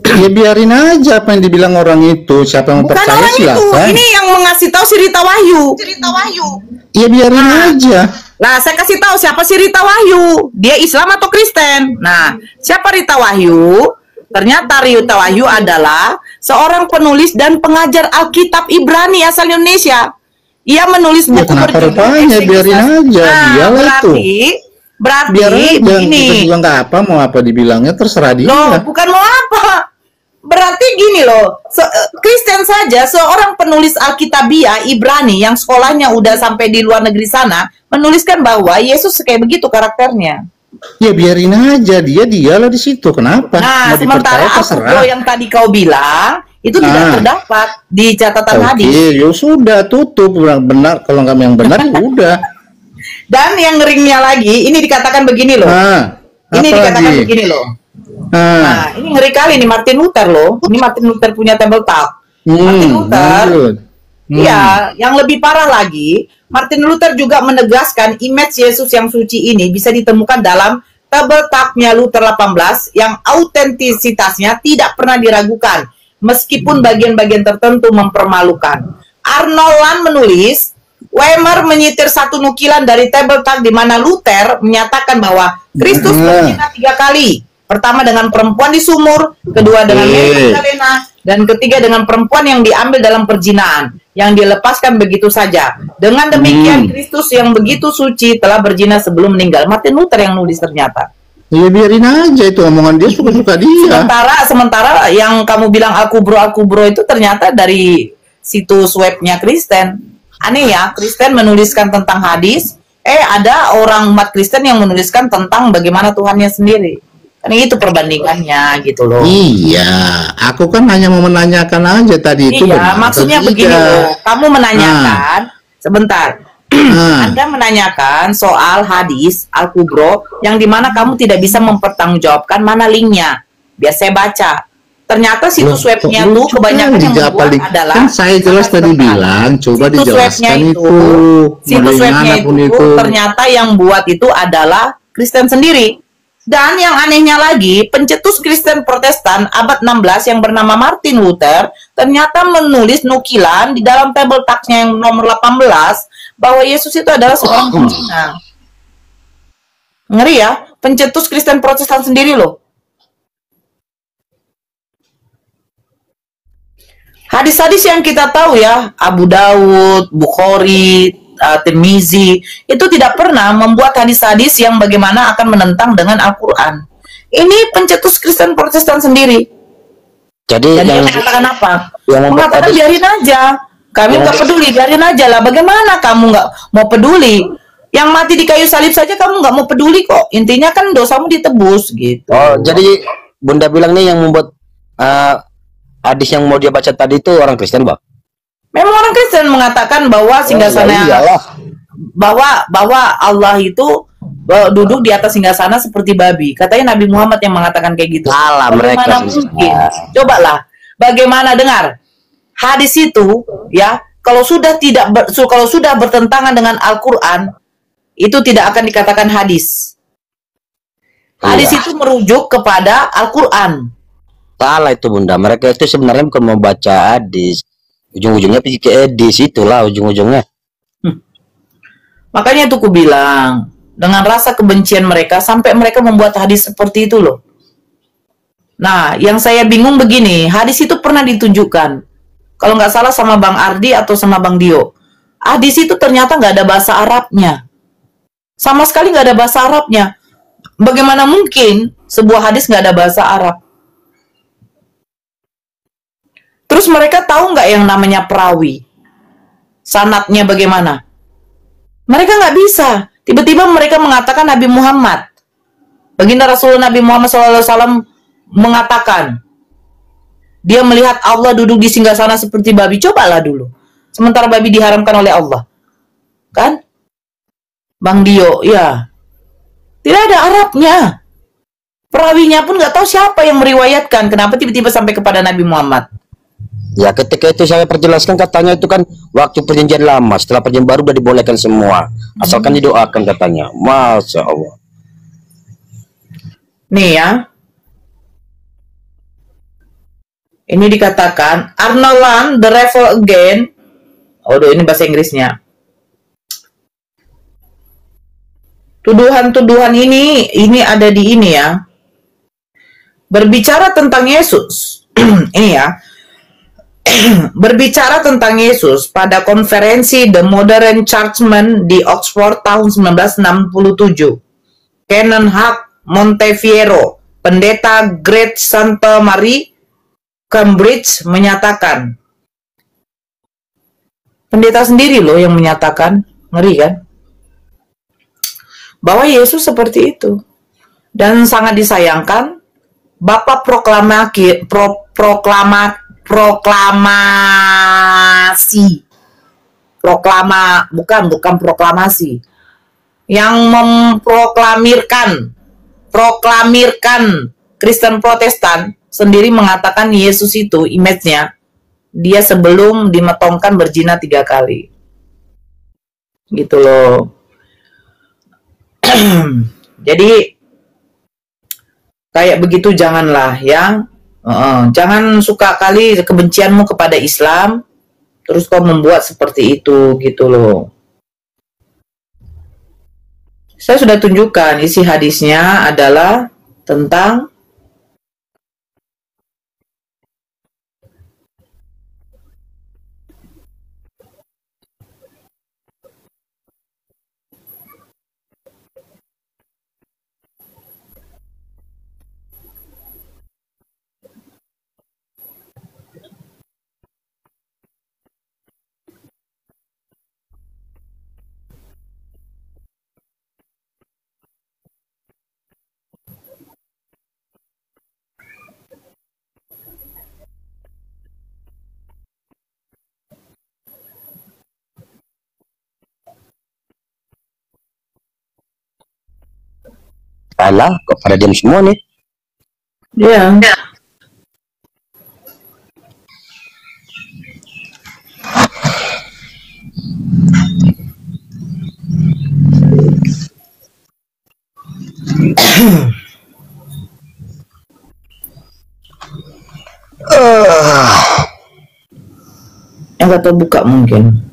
Ya biarin aja apa yang dibilang orang itu. Siapa yang Bukan percaya orang itu, silakan. ini yang mengasih tahu si Rita Wahyu. Ya biarin aja. Nah, saya kasih tahu siapa si Rita Wahyu. Dia Islam atau Kristen? Nah, siapa Rita Wahyu? Ternyata Rita Wahyu adalah seorang penulis dan pengajar Alkitab Ibrani asal Indonesia. Ia menulis Ya, buku kenapa berjudul rupanya? Biarin aja. Dialah itu. Berarti Biar aja. Kita begini. juga nggak apa, mau apa dibilangnya terserah dia. Loh, bukan mau apa. Berarti gini loh, Kristen saja seorang penulis Alkitabiah Ibrani yang sekolahnya udah sampai di luar negeri sana menuliskan bahwa Yesus kayak begitu karakternya. Ya biarin aja, dialah di situ. Kenapa? Nah, Mau sementara dipercaya terserah. Al-Qur'an yang tadi kau bilang itu tidak terdapat di catatan hadis. Oke, ya sudah tutup. Benar, kalau nggak yang benar ya udah. Dan yang ngeringnya lagi, ini dikatakan begini loh. Ini apa dikatakan lagi? begini loh. Nah, ini ngeri kali nih Martin Luther loh. Ini Martin Luther punya Table Talk. Martin Luther, iya, yang lebih parah lagi, Martin Luther juga menegaskan image Yesus yang suci ini bisa ditemukan dalam Table Talk-nya Luther 18 yang autentisitasnya tidak pernah diragukan, meskipun bagian-bagian tertentu mempermalukan. Arnold Land menulis, Wemer menyitir satu nukilan dari Table Talk di mana Luther menyatakan bahwa Kristus berzina 3 kali. Pertama dengan perempuan di sumur, kedua dengan Mary Magdalena, dan ketiga dengan perempuan yang diambil dalam perzinaan, yang dilepaskan begitu saja. Dengan demikian Kristus yang begitu suci telah berzina sebelum meninggal. Martin Luther yang nulis ternyata. Ya biarin aja itu omongan dia, suka-suka dia. Sementara yang kamu bilang Al-Kubro itu ternyata dari situs webnya Kristen. Aneh ya, Kristen menuliskan tentang hadis, ada orang umat Kristen yang menuliskan tentang bagaimana Tuhannya sendiri. Kan itu perbandingannya gitu loh. Iya, aku kan hanya mau menanyakan aja tadi itu. Iya, maksudnya begini loh. Kamu menanyakan, sebentar. Anda menanyakan soal hadis Al-Kubro yang dimana kamu tidak bisa mempertanggungjawabkan mana linknya. Biar saya baca. Ternyata situs webnya tuh kebanyakan yang membuat adalah. Kan saya jelas tadi bilang, coba dijelaskan itu. Situs webnya itu ternyata yang buat itu adalah Kristen sendiri. Dan yang anehnya lagi, pencetus Kristen Protestan abad 16 yang bernama Martin Luther ternyata menulis nukilan di dalam Table Talk-nya yang nomor 18 bahwa Yesus itu adalah seorang pezina. Ngeri ya, pencetus Kristen Protestan sendiri loh. Hadis-hadis yang kita tahu ya, Abu Daud, Bukhari, Tirmizi itu tidak pernah membuat hadis-hadis yang bagaimana akan menentang dengan Al-Quran. Ini pencetus Kristen Protestan sendiri. Jadi Dan dia yang mengatakan apa? yang membuat Mengatakan hadis- biarin aja. Kami Yang- nggak peduli, biarin aja lah. Bagaimana kamu nggak mau peduli? Yang mati di kayu salib saja kamu nggak mau peduli kok. Intinya kan dosamu ditebus gitu. Oh, jadi Bunda bilang nih yang membuat hadis yang mau dia baca tadi itu orang Kristen, Bang. Memang orang Kristen mengatakan bahwa singgasana Ya iyalah. bahwa Allah itu duduk di atas singgasana seperti babi. Katanya Nabi Muhammad yang mengatakan kayak gitu. Salah mereka. Bagaimana mungkin? Cobalah. Bagaimana dengar? Hadis itu ya, kalau sudah kalau sudah bertentangan dengan Al-Qur'an, itu tidak akan dikatakan hadis. Hadis Iya. itu merujuk kepada Al-Qur'an. Salah itu Bunda. Mereka itu sebenarnya bukan membaca hadis. Ujung-ujungnya pergi ke hadis, itulah ujung-ujungnya. Makanya itu ku bilang, dengan rasa kebencian mereka sampai mereka membuat hadis seperti itu loh. Nah, yang saya bingung begini, hadis itu pernah ditunjukkan. Kalau nggak salah sama Bang Ardi atau sama Bang Dio. Hadis itu ternyata nggak ada bahasa Arabnya. Sama sekali nggak ada bahasa Arabnya. Bagaimana mungkin sebuah hadis nggak ada bahasa Arab? Terus mereka tahu nggak yang namanya perawi? Sanadnya bagaimana? Mereka nggak bisa. Tiba-tiba mereka mengatakan Nabi Muhammad. Baginda Rasulullah Nabi Muhammad SAW mengatakan, dia melihat Allah duduk di singgasana seperti babi. Cobalah dulu. Sementara babi diharamkan oleh Allah. Kan? Bang Dio, ya. Tidak ada Arabnya. Perawinya pun nggak tahu siapa yang meriwayatkan. Kenapa tiba-tiba sampai kepada Nabi Muhammad? Ya ketika itu saya perjelaskan katanya itu kan waktu perjanjian lama, setelah perjanjian baru udah dibolehkan semua. Asalkan didoakan katanya. Masya Allah. Nih ya. Ini dikatakan Arnold the Rebel Again. Aduh, ini bahasa Inggrisnya. Tuduhan-tuduhan ini ada di ini ya. Berbicara tentang Yesus. Ini ya. Berbicara tentang Yesus pada konferensi The Modern Churchman di Oxford tahun 1967. Canon Hugh Montefiore, pendeta Great Santa Maria Cambridge menyatakan, pendeta sendiri loh yang menyatakan, ngeri kan, bahwa Yesus seperti itu. Dan sangat disayangkan, Bapak bukan proklamasi, yang proklamirkan Kristen Protestan sendiri mengatakan Yesus itu image-nya dia sebelum dimetongkan berzina 3 kali. Gitu loh. Jadi kayak begitu janganlah ya. Jangan suka kali kebencianmu kepada Islam terus kau membuat seperti itu gitu loh. Saya sudah tunjukkan isi hadisnya adalah tentang Alah, kok pada diam semua nih? ya. Yang kata buka mungkin.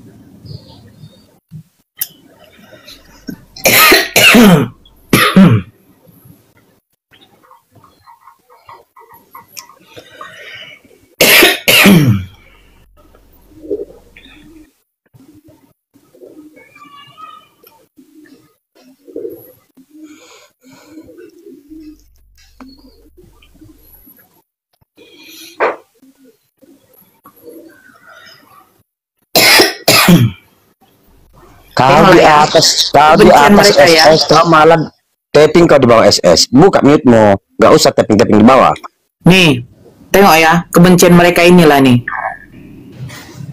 Kau di atas, kau di Kebencian atas mereka ya. SS, kau malah tapping kau di bawah SS. Buka mute-mu, nggak usah tapping-tapping di bawah. Nih, tengok ya, kebencian mereka inilah nih.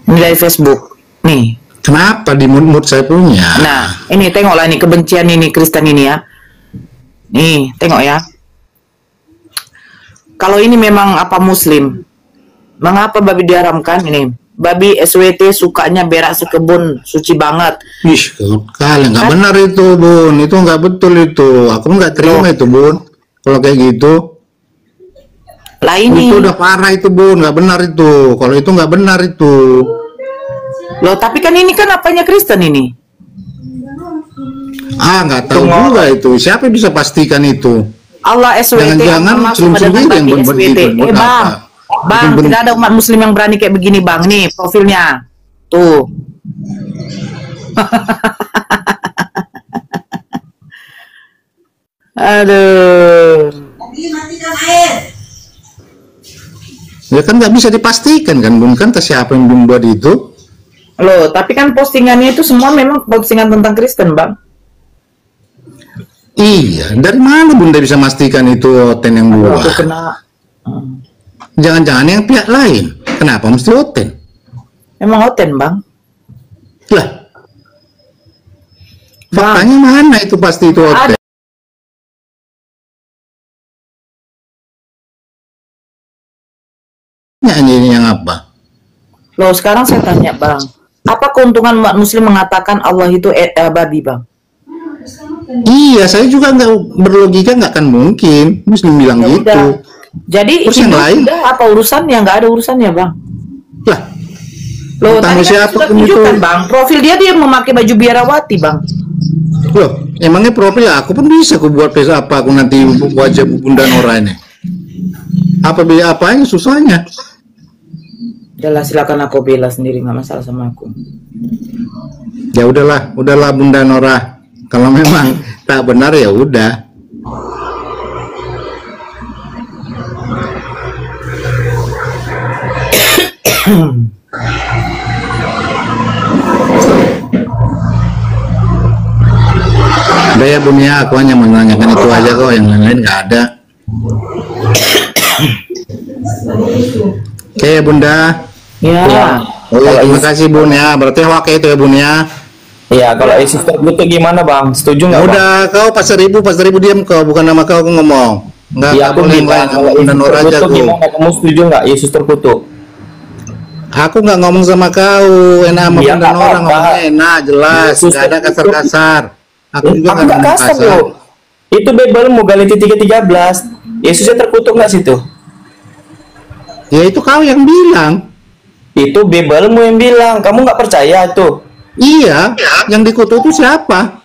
Ini dari Facebook. Nih. Kenapa di mood saya punya? Nah, ini tengoklah nih kebencian ini Kristen ini ya. Nih, tengok ya. Kalau ini memang apa Muslim, mengapa babi diharamkan ini? Babi SWT sukanya berak sekebun, suci banget. Ih, kalian nggak benar itu, Bun. Itu nggak betul itu. Aku nggak terima itu, Bun. Kalau kayak gitu. Lah ini. Itu udah parah itu, Bun. Nggak benar itu. Kalau itu nggak benar itu. Loh, tapi kan ini kan apanya Kristen ini? Nggak tahu juga itu. Siapa yang bisa pastikan itu? Allah SWT Jangan-jangan masuk Muslim dengan sendiri yang babi SWT. begitu. Buat Bang, apa? Bang, Bikin tidak ada umat Muslim yang berani kayak begini, Bang. Nih profilnya, tuh. Aduh. Ya kan nggak bisa dipastikan kan, Bun, kan siapa yang membuat itu? Loh, tapi kan postingannya itu semua memang postingan tentang Kristen, Bang. Iya, dari mana Bunda bisa memastikan itu Oten yang buat? Aku kena. Jangan-jangan yang pihak lain. Kenapa mesti Oten? Emang Oten, Bang? Lah, faktanya mana itu pasti itu Oten? Ini yang apa? Loh, sekarang saya tanya, Bang. Apa keuntungan umat Muslim mengatakan Allah itu babi, Bang? Iya, saya juga nggak berlogika, nggak akan mungkin Muslim bilang Ya gitu. udah. Jadi Terus yang itu lain? udah apa urusannya? Nggak ada urusannya, Bang. Lah, Loh, tentang tadi kan siapa sudah pun itu. tunjukkan, Bang. Profil dia memakai baju biarawati, Bang. Loh, emangnya profil aku pun bisa aku buat face apa aku nanti wajah Bunda Nora ini. Apa biaya apanya susahnya? Jelas silakan aku bela sendiri, nggak masalah sama aku. Ya udahlah Bunda Nora. Kalau memang tak benar ya udah. Udah ya Bun ya, aku hanya menanyakan itu aja kok, yang lain-lain nggak ada. Oke Bunda. Ya. Oh ya, terima kasih Bun ya. Berarti hoak itu ya Bun ya. Iya, kalau Yesus terkutuk gimana Bang? Setuju nggak Bang? Udah kau pas seribu diam kau, bukan nama kau aku ngomong. Enggak, Iya, aku boleh bilang kalau Bunda Yesus Nora aja terkutuk aku. gimana? Kamu setuju nggak Yesus terkutuk? Aku nggak ngomong sama kau, enak sama Iya, Bunda nggak Nora apa-apa. ngomongnya enak, jelas, Yesus nggak ada terkutuk. kasar-kasar. Aku juga Aku nggak ngomong kasar loh. Itu Bible Galati 3:13. Yesusnya terkutuk nggak situ? Ya itu kau yang bilang. Itu Bible yang bilang. Kamu nggak percaya tuh? Iya, yang dikutuk itu siapa?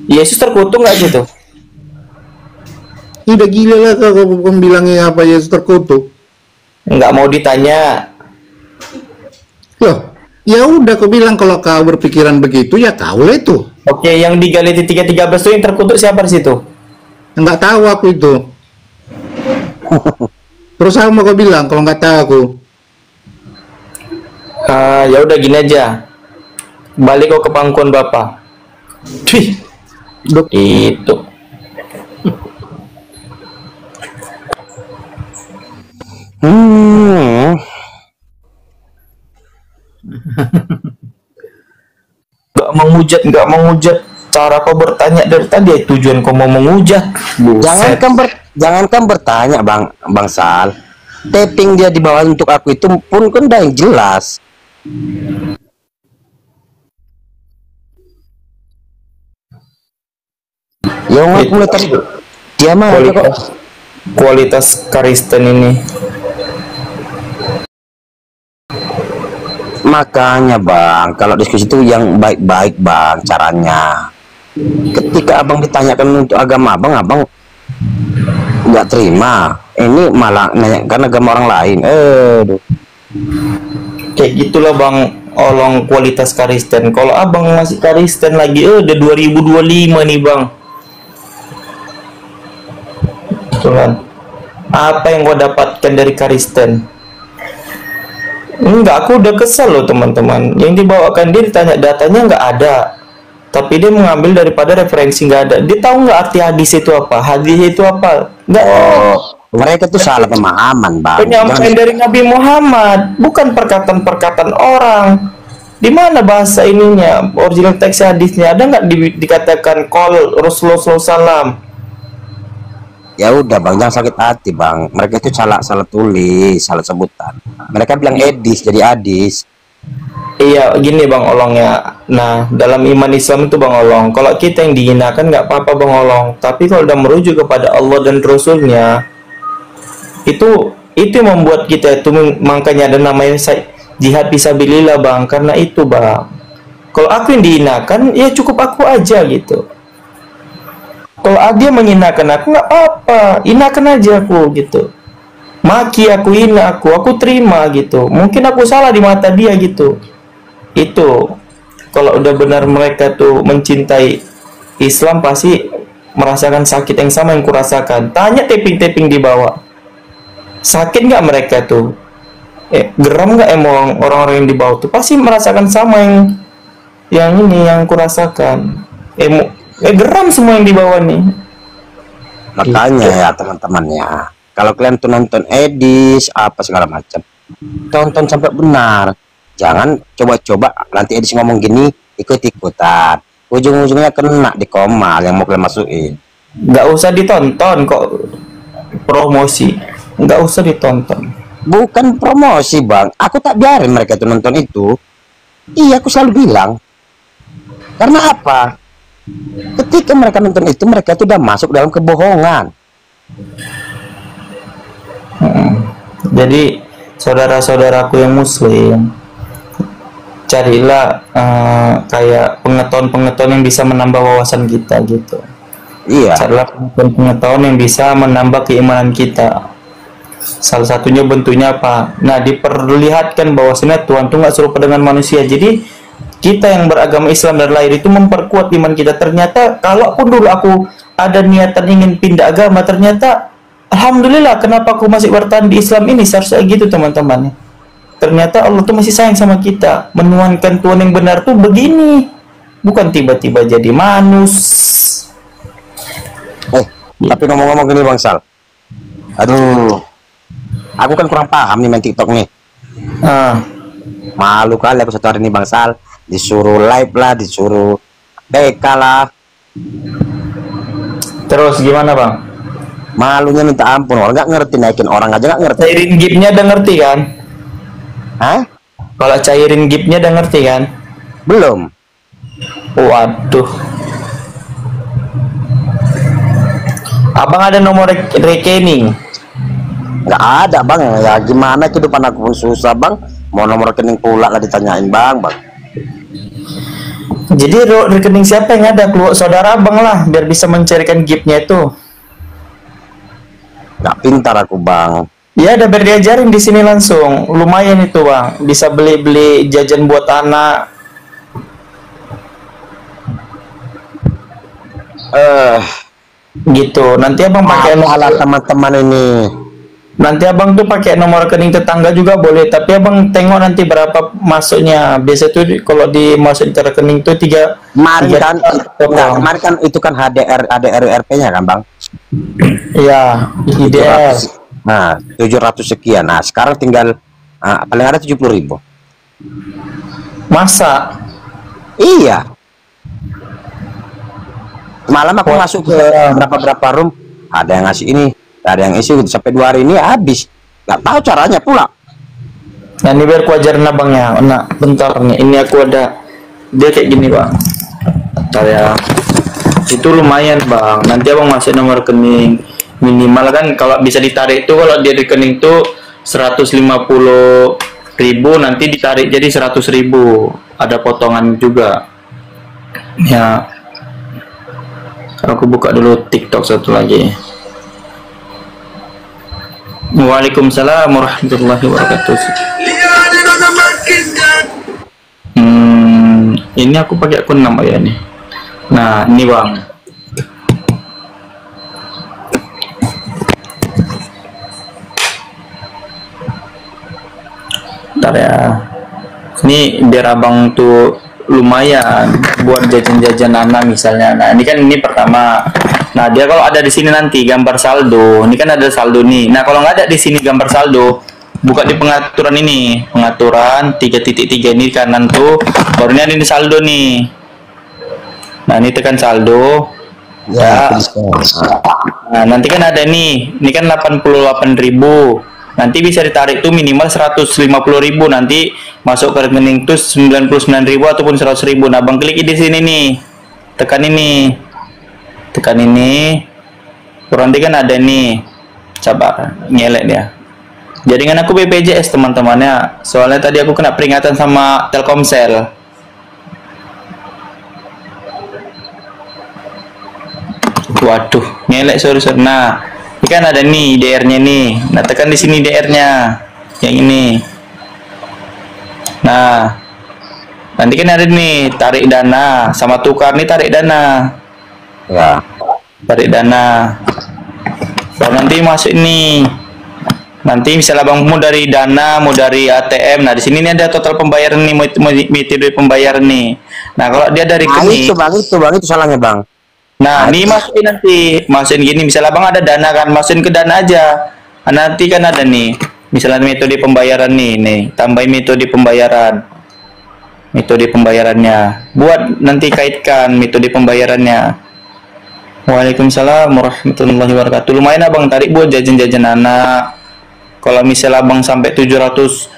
Yesus terkutuk nggak situ? Ini udah gila lah kau bilangnya apa Yesus terkutuk. Nggak mau ditanya. Loh, ya udah kau bilang kalau kau berpikiran begitu ya kau lah itu. Oke, yang di Galati 3:13 itu yang terkutuk siapa di situ? Nggak tahu aku itu. Terus apa mau kau bilang kalau nggak tahu aku? Ya udah gini aja. Balik kau ke pangkuan Bapak. Wih, itu. Nggak menghujat. Cara kau bertanya dari tadi, tujuan kau mau menghujat. Buset. Jangankan bertanya Bang Sal. Tapping dia di bawah untuk aku itu pun kan udah yang jelas. Yang aku mulai tadi dia mah kok. Kualitas Kristen ini. Makanya Bang, kalau diskusi itu yang baik-baik Bang caranya. Ketika Abang ditanyakan untuk agama Abang nggak terima. Ini malah nanyakan agama orang lain. Kayak gitulah Bang, olong kualitas Kristen. Kalau Abang masih Kristen lagi, udah 2025 nih Bang. Tuhan, apa yang gua dapatkan dari Kristen? Enggak, aku udah kesel loh teman-teman. Yang dibawakan dia ditanya datanya nggak ada. tapi dia mengambil daripada referensi nggak ada. Dia tahu nggak arti hadis itu apa? Hadis itu apa? Nggak. Mereka tuh salah pemahaman, Bang. Penyampaian dari Nabi Muhammad, bukan perkataan-perkataan orang. Di mana bahasa ininya, original teks hadisnya? Ada nggak dikatakan qol Rasulullah SAW? Ya udah, Bang, jangan sakit hati, Bang. Mereka itu salah tulis, salah sebutan. Mereka bilang edis jadi hadis. Iya, gini Bang Olong ya. Nah, dalam iman Islam itu Bang Olong, kalau kita yang dihinakan nggak apa-apa Bang Olong. Tapi kalau udah merujuk kepada Allah dan Rasulnya, itu yang membuat kita itu, makanya ada namanya jihad fisabilillah Bang. Karena itu Bang, kalau aku yang dihinakan, ya cukup aku aja gitu. Kalau dia menghinakan aku, nggak apa-apa, hinakan aja aku gitu. Maki aku, hina aku terima gitu. Mungkin aku salah di mata dia gitu. Itu kalau udah benar mereka tuh mencintai Islam, pasti merasakan sakit yang sama yang kurasakan. Tanya taping-taping di bawah, sakit nggak mereka tuh? Geram nggak emang orang-orang yang di bawah tuh? Pasti merasakan sama yang ini yang kurasakan. Geram semua yang di bawah nih. Makanya ya teman-teman ya, kalau kalian tuh nonton edis apa segala macam, tonton sampai benar. Jangan coba-coba nanti edis ngomong gini ikut-ikutan, ujung-ujungnya kena di komal yang mau kalian masukin. Nggak usah ditonton kok, promosi. Nggak usah ditonton. Bukan promosi Bang, aku tak biarin mereka tuh nonton itu. Iya, aku selalu bilang. Karena apa? Ketika mereka nonton itu, mereka tuh udah masuk dalam kebohongan. Jadi saudara-saudaraku yang muslim, carilah kayak pengetahuan-pengetahuan yang bisa menambah wawasan kita gitu. Iya. Carilah pengetahuan yang bisa menambah keimanan kita. Salah satunya bentuknya apa? Nah, diperlihatkan bahwasanya Tuhan tuh nggak serupa dengan manusia. Jadi kita yang beragama Islam dan lahir itu memperkuat iman kita. Ternyata kalaupun dulu aku ada niatan ingin pindah agama, ternyata alhamdulillah kenapa aku masih bertahan di Islam ini. Seharusnya gitu teman-teman. Ternyata Allah tuh masih sayang sama kita. Menuhankan Tuhan yang benar tuh begini, bukan tiba-tiba jadi manus. Tapi ngomong-ngomong gini Bang Sal, aduh, aku kan kurang paham nih main TikTok nih. Malu kali aku satu hari ini Bang Sal, disuruh live lah, disuruh PK lah. Terus gimana Bang? Malunya minta ampun, orang nggak ngerti, naikin orang aja nggak ngerti. Cairin gipnya udah ngerti kan? Hah? Kalau cairin gipnya udah ngerti kan? Belum. Waduh. Abang ada nomor rekening? Nggak ada Bang, ya gimana, kehidupan aku pun susah Bang. Mau nomor rekening pula lah ditanyain Bang. Jadi rekening siapa yang ada? Keluar saudara Abang lah, biar bisa mencarikan gipnya itu. Nggak pintar aku Bang. Ya udah, biar diajarin di sini langsung. Lumayan itu Bang, bisa beli jajan buat anak. Gitu. Nanti Abang pakai alat teman-teman ini. Nanti Abang tuh pakai nomor rekening tetangga juga boleh, tapi Abang tengok nanti berapa masuknya. Biasa tuh kalau dimasukin ke rekening tuh kemarin kan itu kan HDRP-nya kan Bang? Iya, IDR. Nah, 700 sekian. Nah, sekarang tinggal paling ada 70.000. Masa? Iya. Malam aku masuk ke berapa room, ada yang ngasih ini, ada yang isi gitu. Sampai 2 hari ini habis. Gak tahu caranya pula. Nah, ini biar ku ajarin Abangnya. Nah, bentar nih. Ini aku ada. Dia kayak gini Bang. Bentar ya. Itu lumayan Bang. Nanti Abang masuk nomor rekening. Minimal kan kalau bisa ditarik tuh, kalau di rekening tuh 150.000, nanti ditarik jadi 100.000. Ada potongan juga. Ya. Aku buka dulu TikTok satu lagi. Waalaikumsalam warahmatullahi wabarakatuh. Ini aku pakai akun nama ya nih. Nah, ini Bang. Bentar ya. Ini biar Abang tuh lumayan buat jajan-jajan anak misalnya. Nah, ini pertama. Nah, dia kalau ada di sini nanti gambar saldo. Ini kan ada saldo nih. Nah, kalau nggak ada di sini gambar saldo, buka di pengaturan ini. Pengaturan 3.3 ini kanan tuh. Baru ini ada di saldo nih. Nah, ini tekan saldo. Ya. Nah, nanti kan ada nih. Ini kan 88.000. Nanti bisa ditarik tuh minimal 150.000, nanti masuk ke rekening tuh 99.000 ataupun 100.000. Nah, Bang klik di sini nih, tekan ini, nanti kan ada nih, coba ngelek dia. Jaringan aku BPJS teman-temannya, soalnya tadi aku kena peringatan sama Telkomsel. Waduh, ngelek sorry. Nah, ini kan ada nih DR-nya nih. Nah, tekan di sini DR-nya. Yang ini. Nah, nanti kan ada nih tarik dana sama tukar nih, tarik dana. Ya. Tarik dana. Baru nanti masuk ini. Nanti misalnya Bang mau dari dana, mau dari ATM. Nah, di sini nih ada total pembayaran nih, metode pembayaran nih. Nah, kalau dia dari rekening. Itu salahnya Bang. Nah, ini masukin gini, misalnya Bang ada dana kan, masukin ke dana aja. Nah, nanti kan ada nih, misalnya metode pembayaran nih, tambahin metode pembayaran. Metode pembayarannya. Buat nanti kaitkan metode pembayarannya. Waalaikumsalam warahmatullahi wabarakatuh. Lumayan Abang tarik buat jajan-jajan anak. Kalau misalnya Abang sampai 700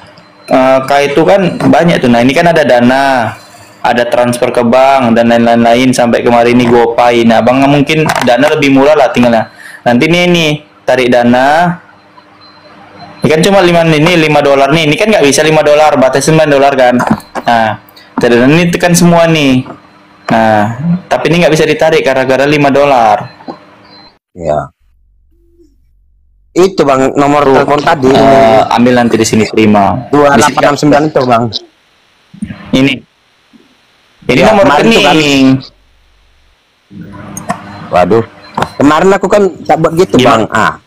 K itu kan banyak tuh. Nah, ini kan ada dana, ada transfer ke bank dan lain-lain sampai kemarin ini GoPay. Nah, Bang mungkin dana lebih murah lah tinggalnya. Nanti nih tarik dana. Ini kan cuma $5 nih. Ini kan nggak bisa $5, batas $9 kan. Nah, tarik dana ini tekan semua nih. Nah, tapi ini nggak bisa ditarik gara-gara $5. Ya. Itu Bang nomor telepon tadi. Ambil nanti di sini terima. 2869 itu Bang. Ini Ya, nomor kemarin tuh kan. rekening. Waduh. Kemarin aku kan tak buat gitu Gimana? Bang.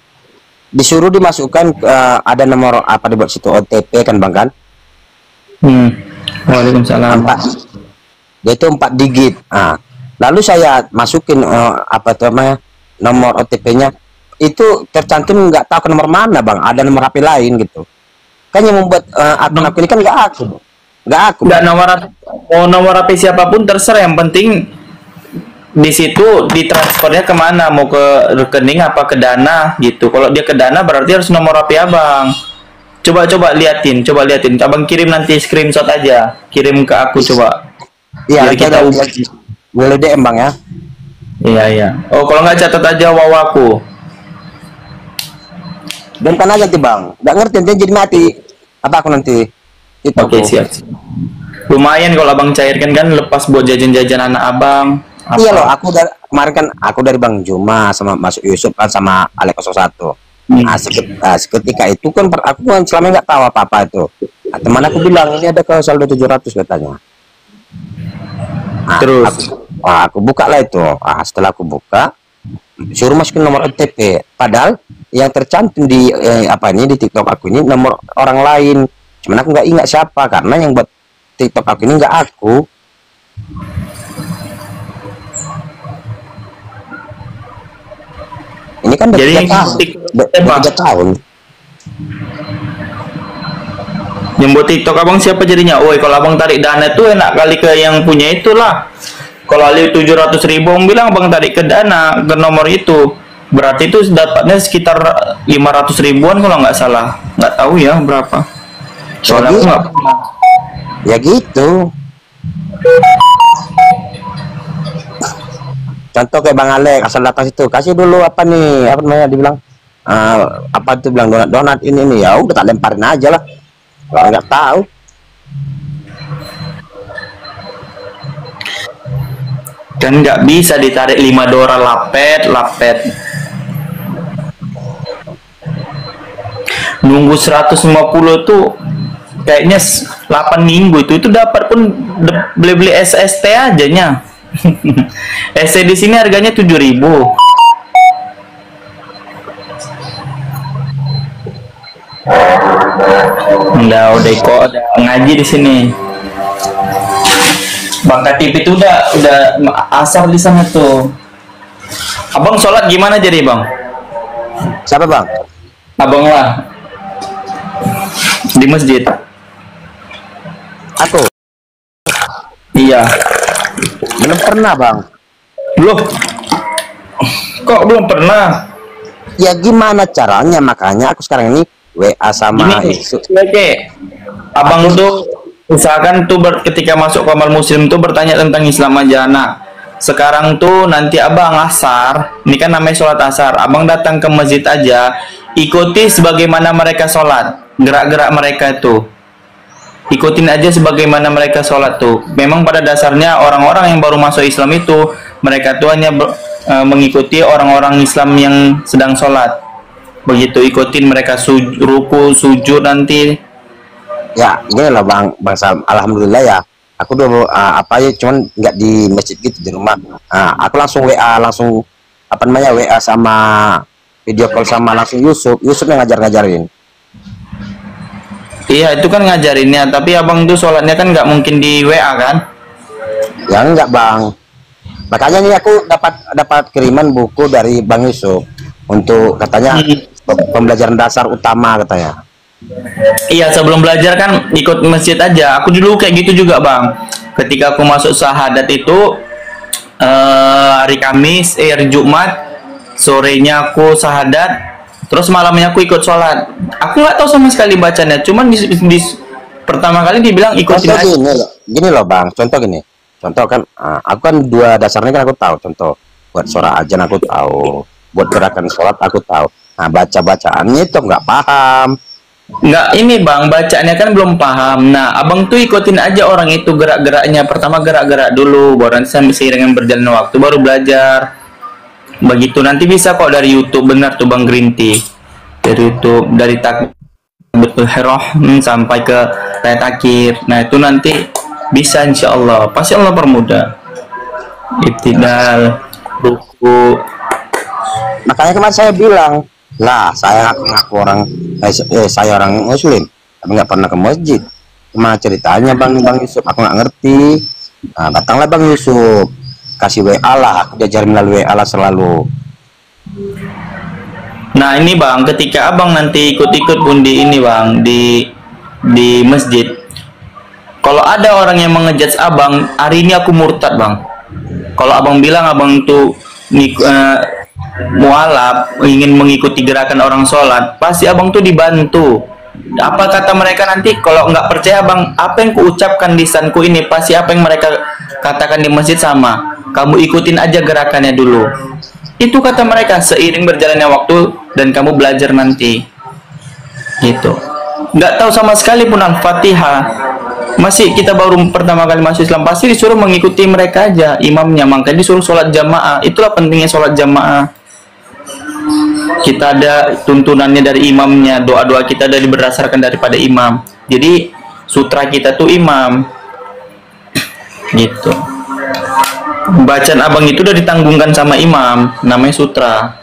Disuruh dimasukkan ada nomor apa dibuat situ OTP kan Bang kan? Waalaikumsalam. Dia itu 4 digit. Lalu saya masukin apa itu namanya nomor OTP-nya itu tercantum nggak tahu ke nomor mana Bang. Ada nomor HP lain gitu. Kan yang membuat akun aku ini kan nggak aku. Nggak nomor HP siapapun terserah, yang penting di situ ditransfernya kemana, mau ke rekening apa ke dana gitu. Kalau dia ke dana berarti harus nomor HP Abang. Coba liatin. Abang kirim nanti screenshot aja, kirim ke aku coba. Iya, kita boleh DM Bang ya. Iya. Oh, kalau nggak catat aja wawaku. Bentar aja nanti Bang. Nggak ngerti nanti jadi mati. Apa aku nanti? Itu Oke, aku. siap. Lumayan kalau Abang cairkan kan lepas buat jajan-jajan anak Abang. Iya loh, kemarin kan aku dari Bang Juma sama Mas Yusuf kan sama Alex 01. Nah, seketika itu kan aku kan selama nggak tahu apa-apa itu. Nah, teman aku bilang ini ada ke saldo 700 katanya. Nah, Terus aku buka lah itu. Setelah aku buka, suruh masukin nomor OTP. Padahal yang tercantum di di TikTok aku ini nomor orang lain. Cuman aku nggak ingat siapa karena yang buat TikTok aku ini nggak aku. Ini kan udah Jadi 3 tahun. Udah 3 tahun. yang buat TikTok Abang siapa jadinya? Woi, kalau Abang tarik dana tuh enak kali ke yang punya itulah. Kalau Ali 700.000 Abang bilang Abang tarik ke dana ke nomor itu, berarti itu dapatnya sekitar 500 ribuan kalau nggak salah. Nggak tahu ya berapa. Soalnya aku nggak pernah. Ya gitu. Contoh kayak Bang Alek asal datang situ, kasih dulu apa nih, apa namanya dibilang apa tuh bilang donat ini ya udah tak lemparin aja lah. Kalau nggak tahu. Dan nggak bisa ditarik $5 lapet. Nunggu 150 tuh kayaknya 8 minggu itu dapat pun beli SST aja nya. SST di sini harganya 7.000. Udah kok ngaji di sini. Bang KTP itu udah asar di sana tuh. Abang sholat gimana jadi bang? Siapa bang? Abang lah di masjid. Aku Iya. belum pernah bang. Loh, kok belum pernah? Ya gimana caranya, makanya aku sekarang ini WA sama Gini, Isu. oke. Abang tuh usahakan tuh ketika masuk kamar muslim tuh bertanya tentang Islam aja. Nah, sekarang tuh nanti abang asar, ini kan namanya sholat asar. Abang datang ke masjid aja, ikuti sebagaimana mereka sholat, gerak-gerak mereka tuh. Ikutin aja sebagaimana mereka sholat tuh. Memang pada dasarnya orang-orang yang baru masuk Islam itu, mereka tuh hanya mengikuti orang-orang Islam yang sedang sholat. Begitu, ikutin mereka ruku, sujud nanti. Ya gini loh bang Sam, alhamdulillah ya. Aku udah apa ya, cuman nggak di masjid gitu, di rumah. Aku langsung WA, langsung apa namanya, WA sama video call sama langsung Yusuf yang ngajarin. Iya, itu kan ngajarinnya, tapi abang tuh sholatnya kan nggak mungkin di WA kan? Ya enggak bang, makanya nih aku dapat kiriman buku dari Bang Yusuf untuk katanya pembelajaran dasar utama katanya. Iya, sebelum belajar kan ikut masjid aja. Aku dulu kayak gitu juga bang. Ketika aku masuk syahadat itu hari Kamis, hari Jumat, sorenya aku syahadat, terus malamnya aku ikut sholat. Aku nggak tahu sama sekali bacanya, cuman di pertama kali dibilang ikutin Contoh aja. gini loh bang, contoh kan aku kan dua dasarnya kan aku tahu. Contoh buat suara ajan aku tahu, buat gerakan sholat aku tahu. Nah bacaannya itu nggak paham. Nggak, ini bang, bacaannya kan belum paham. Nah, abang tuh ikutin aja orang itu gerak-geraknya. Pertama gerak-gerak dulu, baru nanti seiring berjalan waktu baru belajar. Begitu, nanti bisa kok dari YouTube. Benar tuh Bang Grinti, dari YouTube, dari takbiratul ihram sampai ke ayat akhir. Nah itu nanti bisa, insya Allah pasti Allah permudah. Ibtidal, ruku. Makanya kemarin saya bilang lah, saya ngaku orang saya orang muslim tapi nggak pernah ke masjid. Cuma ceritanya bang Yusuf aku nggak ngerti. Nah datanglah Bang Yusuf, kasih WA lah, aku diajarin melalui WA lah selalu. Nah ini bang, ketika abang nanti ikut-ikut pun di ini bang, di masjid, kalau ada orang yang mengejudge abang, hari ini aku murtad bang. Kalau abang bilang abang tuh mualaf, ingin mengikuti gerakan orang sholat, pasti abang tuh dibantu. Apa kata mereka nanti? Kalau nggak percaya bang, apa yang kuucapkan di lisanku ini, pasti apa yang mereka katakan di masjid sama. Kamu ikutin aja gerakannya dulu. Itu kata mereka, seiring berjalannya waktu dan kamu belajar nanti. Gitu. Nggak tahu sama sekali pun Al-Fatihah. Masih kita baru pertama kali masuk Islam, pasti disuruh mengikuti mereka aja, imamnya. Makanya disuruh sholat jamaah. Itulah pentingnya sholat jamaah. Kita ada tuntunannya dari imamnya, doa-doa kita dari berdasarkan daripada imam. Jadi sutra kita tuh imam. Gitu. Bacaan abang itu udah ditanggungkan sama imam, namanya sutra.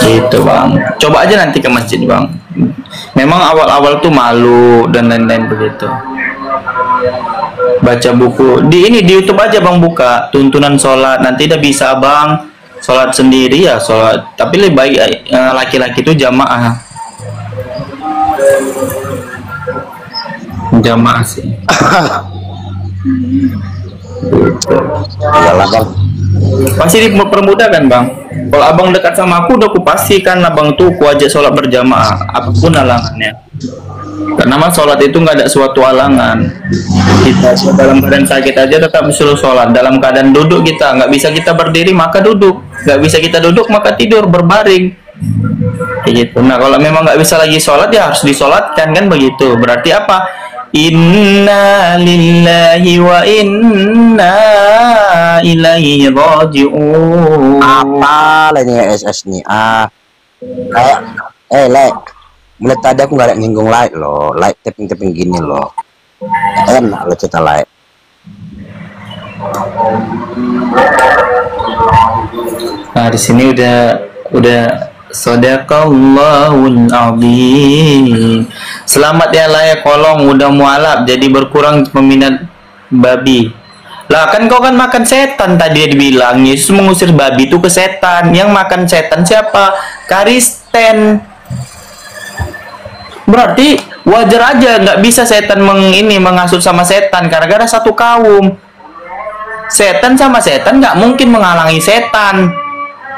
Gitu bang, coba aja nanti ke masjid bang. Memang awal-awal tuh malu dan lain-lain begitu. Baca buku di YouTube aja bang, buka tuntunan sholat, nanti udah bisa bang. Sholat sendiri ya sholat, tapi lebih baik laki-laki itu jamaah. Jamaah sih. Iyalah bang, Pasti dipermudah kan bang. Kalau abang dekat sama aku, udah aku pastikan abang tuh kuajak sholat berjamaah apapun halangannya. Karena mas sholat itu nggak ada suatu halangan. Kita dalam keadaan sakit aja tetap disuruh sholat. Dalam keadaan duduk kita nggak bisa, kita berdiri maka duduk. Nggak bisa kita duduk maka tidur berbaring. Kayak gitu. Nah kalau memang nggak bisa lagi sholat ya harus disolatkan kan begitu. Berarti apa? Inna lillahi wa inna ilaihi raji'un. apa lah ini SS nih? Kayak mulai tadi aku nggak ada nyinggung like loh, like tapping gini loh. Enak lo cerita like. Nah di sini udah Sadaqallahul azim. Selamat ya layak kolong udah mualaf jadi berkurang peminat babi. Lah kan kau kan makan setan tadi dibilang Yesus mengusir babi itu ke setan. Yang makan setan siapa? Kristen. Berarti wajar aja nggak bisa setan menghasut sama setan gara-gara satu kaum. Setan sama setan nggak mungkin menghalangi setan.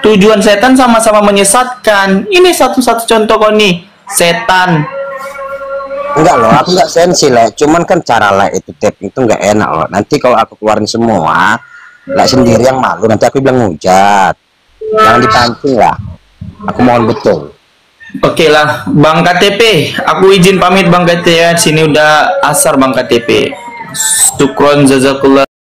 Tujuan setan sama-sama menyesatkan. Ini satu-satu contoh kok nih setan. Enggak loh, aku nggak sensi lah. Cuman kan cara lah itu tapping itu nggak enak loh. Nanti kalau aku keluarin semua, lah sendiri yang malu. Nanti aku bilang hujat. Jangan dipancing lah. Aku mohon betul. Oke lah, Bang KTP. Aku izin pamit Bang KTP ya. Sini udah asar Bang KTP. Syukron jazakallah.